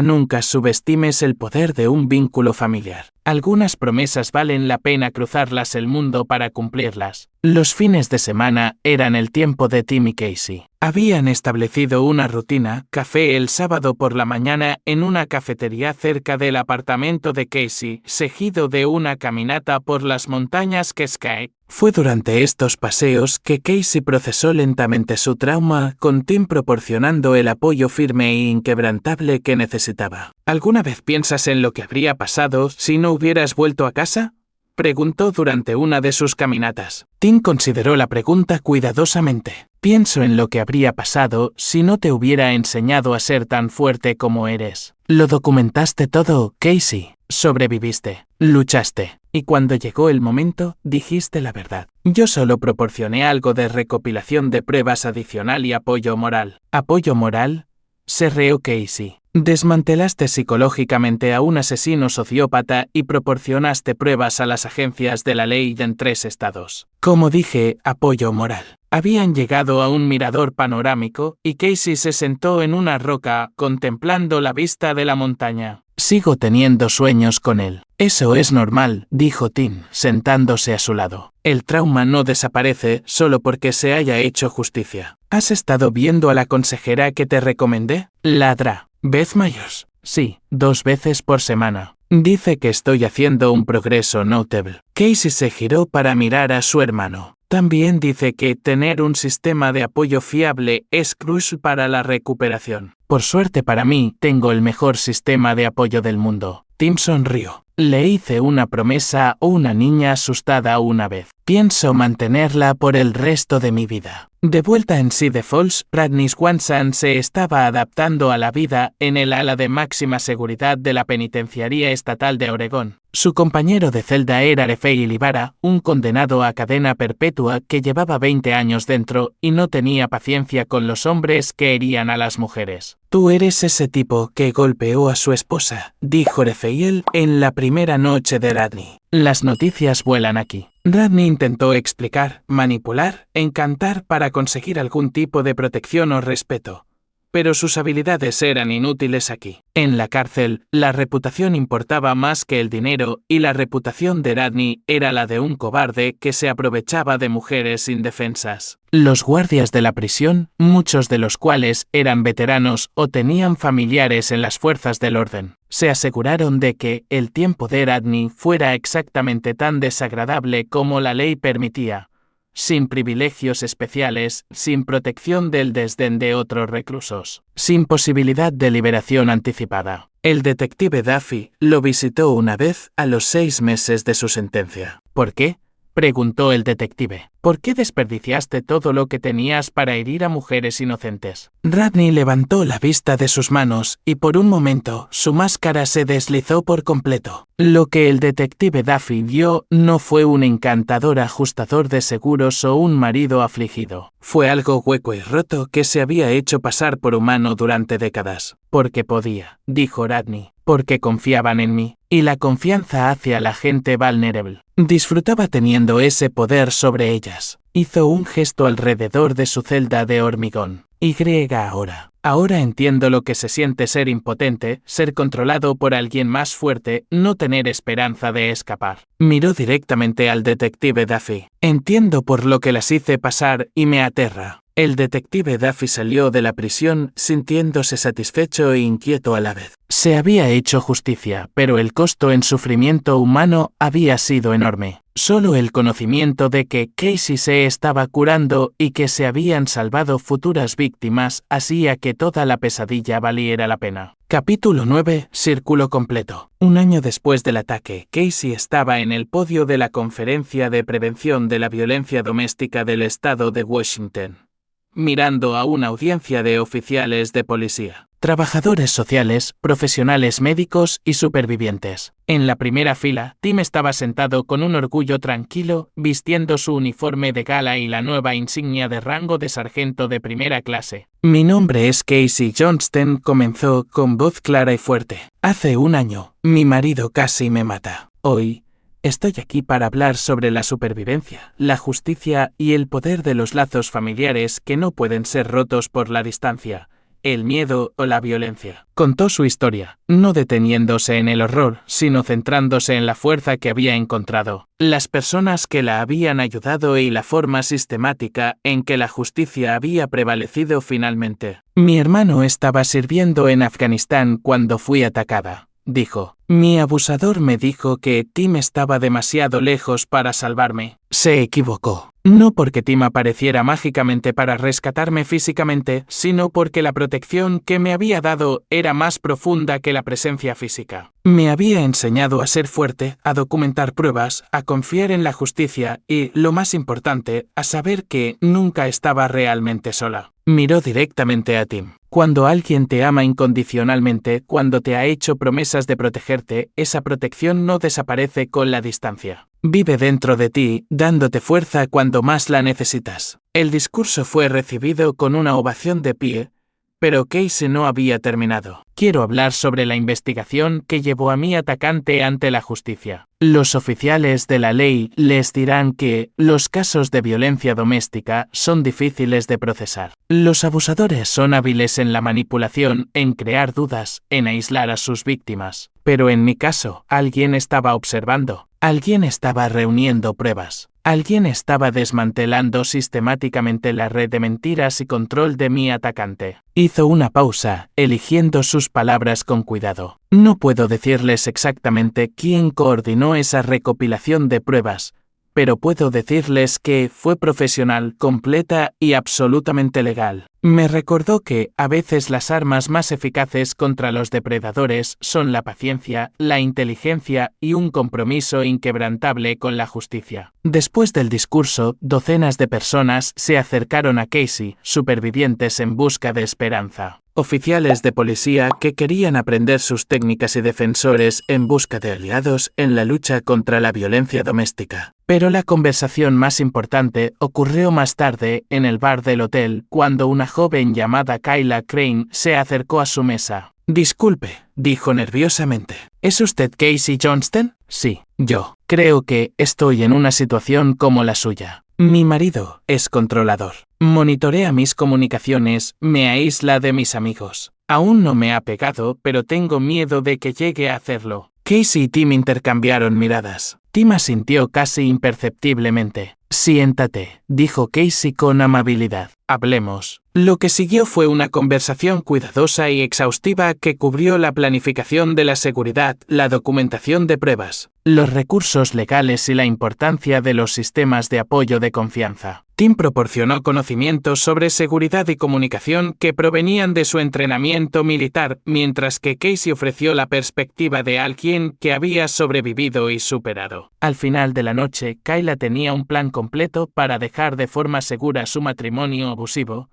Nunca subestimes el poder de un vínculo familiar. Algunas promesas valen la pena cruzarlas el mundo para cumplirlas. Los fines de semana eran el tiempo de Tim y Casey. Habían establecido una rutina: café el sábado por la mañana en una cafetería cerca del apartamento de Casey, seguido de una caminata por las montañas Cascade. Fue durante estos paseos que Casey procesó lentamente su trauma, con Tim proporcionando el apoyo firme e inquebrantable que necesitaba. ¿Alguna vez piensas en lo que habría pasado si no hubieras vuelto a casa?, Preguntó durante una de sus caminatas. Tim consideró la pregunta cuidadosamente. Pienso en lo que habría pasado si no te hubiera enseñado a ser tan fuerte como eres. Lo documentaste todo, Casey. Sobreviviste, luchaste, y cuando llegó el momento, dijiste la verdad. Yo solo proporcioné algo de recopilación de pruebas adicional y apoyo moral. ¿Apoyo moral? Se rió Casey. Desmantelaste psicológicamente a un asesino sociópata y proporcionaste pruebas a las agencias de la ley en 3 estados. Como dije, apoyo moral. Habían llegado a un mirador panorámico y Casey se sentó en una roca contemplando la vista de la montaña. Sigo teniendo sueños con él. Eso es normal, dijo Tim, sentándose a su lado. El trauma no desaparece solo porque se haya hecho justicia. ¿Has estado viendo a la consejera que te recomendé? Ladra. Beth Myers. Sí, 2 veces por semana. Dice que estoy haciendo un progreso notable. Casey se giró para mirar a su hermano. También dice que tener un sistema de apoyo fiable es crucial para la recuperación. Por suerte para mí, tengo el mejor sistema de apoyo del mundo. Tim sonrió. Le hice una promesa a una niña asustada una vez. Pienso mantenerla por el resto de mi vida. De vuelta en Cedar Falls, Rodney Swanson se estaba adaptando a la vida en el ala de máxima seguridad de la Penitenciaría Estatal de Oregón. Su compañero de celda era Rafael Ibarra, un condenado a cadena perpetua que llevaba 20 años dentro y no tenía paciencia con los hombres que herían a las mujeres. Tú eres ese tipo que golpeó a su esposa, dijo Rafael en la primera noche de Rodney. Las noticias vuelan aquí. Rodney intentó explicar, manipular, encantar para conseguir algún tipo de protección o respeto. Pero sus habilidades eran inútiles aquí. En la cárcel, la reputación importaba más que el dinero y la reputación de Rodney era la de un cobarde que se aprovechaba de mujeres indefensas. Los guardias de la prisión, muchos de los cuales eran veteranos o tenían familiares en las fuerzas del orden, se aseguraron de que el tiempo de Rodney fuera exactamente tan desagradable como la ley permitía. Sin privilegios especiales, sin protección del desdén de otros reclusos, sin posibilidad de liberación anticipada. El detective Duffy lo visitó una vez a los 6 meses de su sentencia. ¿Por qué? Preguntó el detective. ¿Por qué desperdiciaste todo lo que tenías para herir a mujeres inocentes? Rodney levantó la vista de sus manos y por un momento su máscara se deslizó por completo. Lo que el detective Duffy vio no fue un encantador ajustador de seguros o un marido afligido. Fue algo hueco y roto que se había hecho pasar por humano durante décadas. Porque podía, dijo Rodney. Porque confiaban en mí, y la confianza hacia la gente vulnerable. Disfrutaba teniendo ese poder sobre ellas. Hizo un gesto alrededor de su celda de hormigón. Ahora entiendo lo que se siente ser impotente, ser controlado por alguien más fuerte, no tener esperanza de escapar. Miró directamente al detective Duffy. Entiendo por lo que las hice pasar y me aterra. El detective Duffy salió de la prisión sintiéndose satisfecho e inquieto a la vez. Se había hecho justicia, pero el costo en sufrimiento humano había sido enorme. Solo el conocimiento de que Casey se estaba curando y que se habían salvado futuras víctimas hacía que toda la pesadilla valiera la pena. Capítulo 9. Círculo completo. Un año después del ataque, Casey estaba en el podio de la Conferencia de Prevención de la Violencia Doméstica del Estado de Washington, mirando a una audiencia de oficiales de policía, trabajadores sociales, profesionales médicos y supervivientes. En la primera fila, Tim estaba sentado con un orgullo tranquilo, vistiendo su uniforme de gala y la nueva insignia de rango de sargento de primera clase. Mi nombre es Casey Johnston, comenzó con voz clara y fuerte. Hace un año, mi marido casi me mata. Hoy, estoy aquí para hablar sobre la supervivencia, la justicia y el poder de los lazos familiares que no pueden ser rotos por la distancia, el miedo o la violencia. Contó su historia, no deteniéndose en el horror, sino centrándose en la fuerza que había encontrado, las personas que la habían ayudado y la forma sistemática en que la justicia había prevalecido finalmente. Mi hermano estaba sirviendo en Afganistán cuando fui atacada, dijo. Mi abusador me dijo que Tim estaba demasiado lejos para salvarme. Se equivocó. No porque Tim apareciera mágicamente para rescatarme físicamente, sino porque la protección que me había dado era más profunda que la presencia física. Me había enseñado a ser fuerte, a documentar pruebas, a confiar en la justicia y, lo más importante, a saber que nunca estaba realmente sola. Miró directamente a Tim. Cuando alguien te ama incondicionalmente, cuando te ha hecho promesas de protegerte, esa protección no desaparece con la distancia. Vive dentro de ti, dándote fuerza cuando más la necesitas. El discurso fue recibido con una ovación de pie, pero Casey no había terminado. Quiero hablar sobre la investigación que llevó a mi atacante ante la justicia. Los oficiales de la ley les dirán que los casos de violencia doméstica son difíciles de procesar. Los abusadores son hábiles en la manipulación, en crear dudas, en aislar a sus víctimas. Pero en mi caso, alguien estaba observando. Alguien estaba reuniendo pruebas. Alguien estaba desmantelando sistemáticamente la red de mentiras y control de mi atacante. Hizo una pausa, eligiendo sus palabras con cuidado. No puedo decirles exactamente quién coordinó esa recopilación de pruebas, pero puedo decirles que fue profesional, completa y absolutamente legal. Me recordó que, a veces, las armas más eficaces contra los depredadores son la paciencia, la inteligencia y un compromiso inquebrantable con la justicia. Después del discurso, docenas de personas se acercaron a Casey, supervivientes en busca de esperanza. Oficiales de policía que querían aprender sus técnicas y defensores en busca de aliados en la lucha contra la violencia doméstica. Pero la conversación más importante ocurrió más tarde en el bar del hotel, cuando una joven llamada Kyla Crane se acercó a su mesa. Disculpe, dijo nerviosamente. ¿Es usted Casey Johnston? Sí, yo. Creo que estoy en una situación como la suya. Mi marido es controlador. Monitorea mis comunicaciones, me aísla de mis amigos. Aún no me ha pegado, pero tengo miedo de que llegue a hacerlo. Casey y Tim intercambiaron miradas. Tim asintió casi imperceptiblemente. Siéntate, dijo Casey con amabilidad. Hablemos. Lo que siguió fue una conversación cuidadosa y exhaustiva que cubrió la planificación de la seguridad, la documentación de pruebas, los recursos legales y la importancia de los sistemas de apoyo de confianza. Tim proporcionó conocimientos sobre seguridad y comunicación que provenían de su entrenamiento militar, mientras que Casey ofreció la perspectiva de alguien que había sobrevivido y superado. Al final de la noche, Kyla tenía un plan completo para dejar de forma segura su matrimonio abusivo,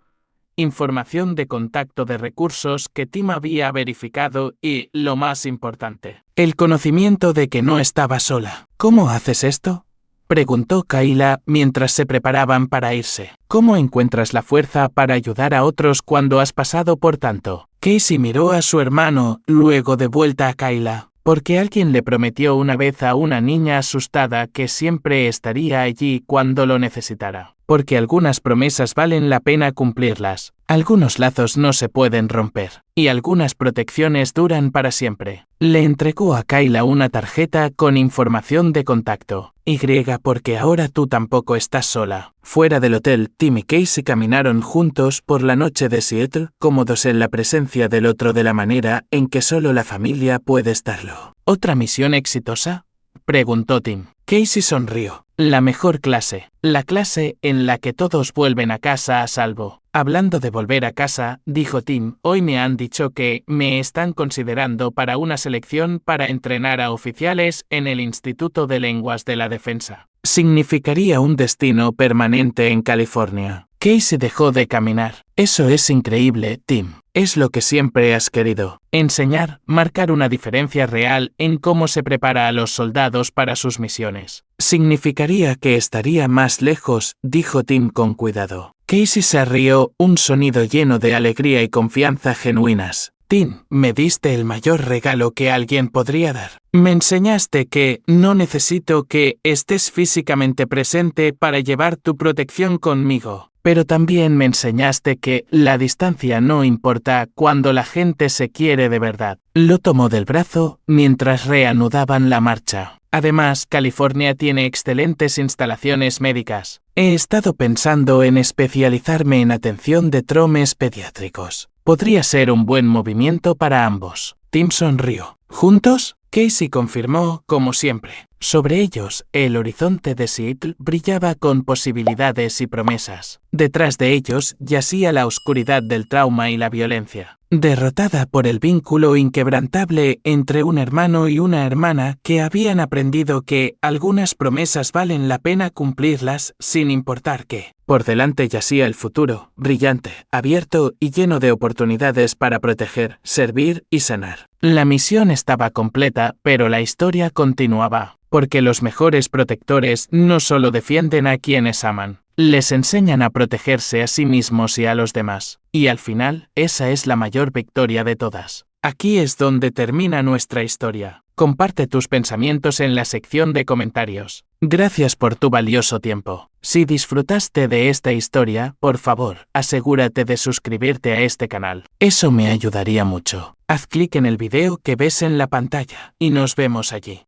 información de contacto de recursos que Tim había verificado y, lo más importante, el conocimiento de que no estaba sola. ¿Cómo haces esto?, preguntó Kyla mientras se preparaban para irse. ¿Cómo encuentras la fuerza para ayudar a otros cuando has pasado por tanto? Casey miró a su hermano, luego de vuelta a Kyla. Porque alguien le prometió una vez a una niña asustada que siempre estaría allí cuando lo necesitara. Porque algunas promesas valen la pena cumplirlas, algunos lazos no se pueden romper, y algunas protecciones duran para siempre. Le entregó a Kyla una tarjeta con información de contacto. Porque ahora tú tampoco estás sola. Fuera del hotel, Tim y Casey caminaron juntos por la noche de Seattle, cómodos en la presencia del otro de la manera en que solo la familia puede estarlo. ¿Otra misión exitosa?, preguntó Tim. Casey sonrió. La mejor clase. La clase en la que todos vuelven a casa a salvo. Hablando de volver a casa, dijo Tim, hoy me han dicho que me están considerando para una selección para entrenar a oficiales en el Instituto de Lenguas de la Defensa. Significaría un destino permanente en California. Casey dejó de caminar. Eso es increíble, Tim. Es lo que siempre has querido. Enseñar, marcar una diferencia real en cómo se prepara a los soldados para sus misiones. Significaría que estaría más lejos, dijo Tim con cuidado. Casey se rió, un sonido lleno de alegría y confianza genuinas. Tim, me diste el mayor regalo que alguien podría dar. Me enseñaste que no necesito que estés físicamente presente para llevar tu protección conmigo. Pero también me enseñaste que la distancia no importa cuando la gente se quiere de verdad. Lo tomó del brazo mientras reanudaban la marcha. Además, California tiene excelentes instalaciones médicas. He estado pensando en especializarme en atención de traumas pediátricos. Podría ser un buen movimiento para ambos. Tim sonrió. Juntos, Casey confirmó, como siempre. Sobre ellos, el horizonte de Seattle brillaba con posibilidades y promesas. Detrás de ellos yacía la oscuridad del trauma y la violencia, derrotada por el vínculo inquebrantable entre un hermano y una hermana que habían aprendido que algunas promesas valen la pena cumplirlas sin importar qué. Por delante yacía el futuro, brillante, abierto y lleno de oportunidades para proteger, servir y sanar. La misión estaba completa, pero la historia continuaba. Porque los mejores protectores no solo defienden a quienes aman, les enseñan a protegerse a sí mismos y a los demás. Y al final, esa es la mayor victoria de todas. Aquí es donde termina nuestra historia. Comparte tus pensamientos en la sección de comentarios. Gracias por tu valioso tiempo. Si disfrutaste de esta historia, por favor, asegúrate de suscribirte a este canal. Eso me ayudaría mucho. Haz clic en el video que ves en la pantalla y nos vemos allí.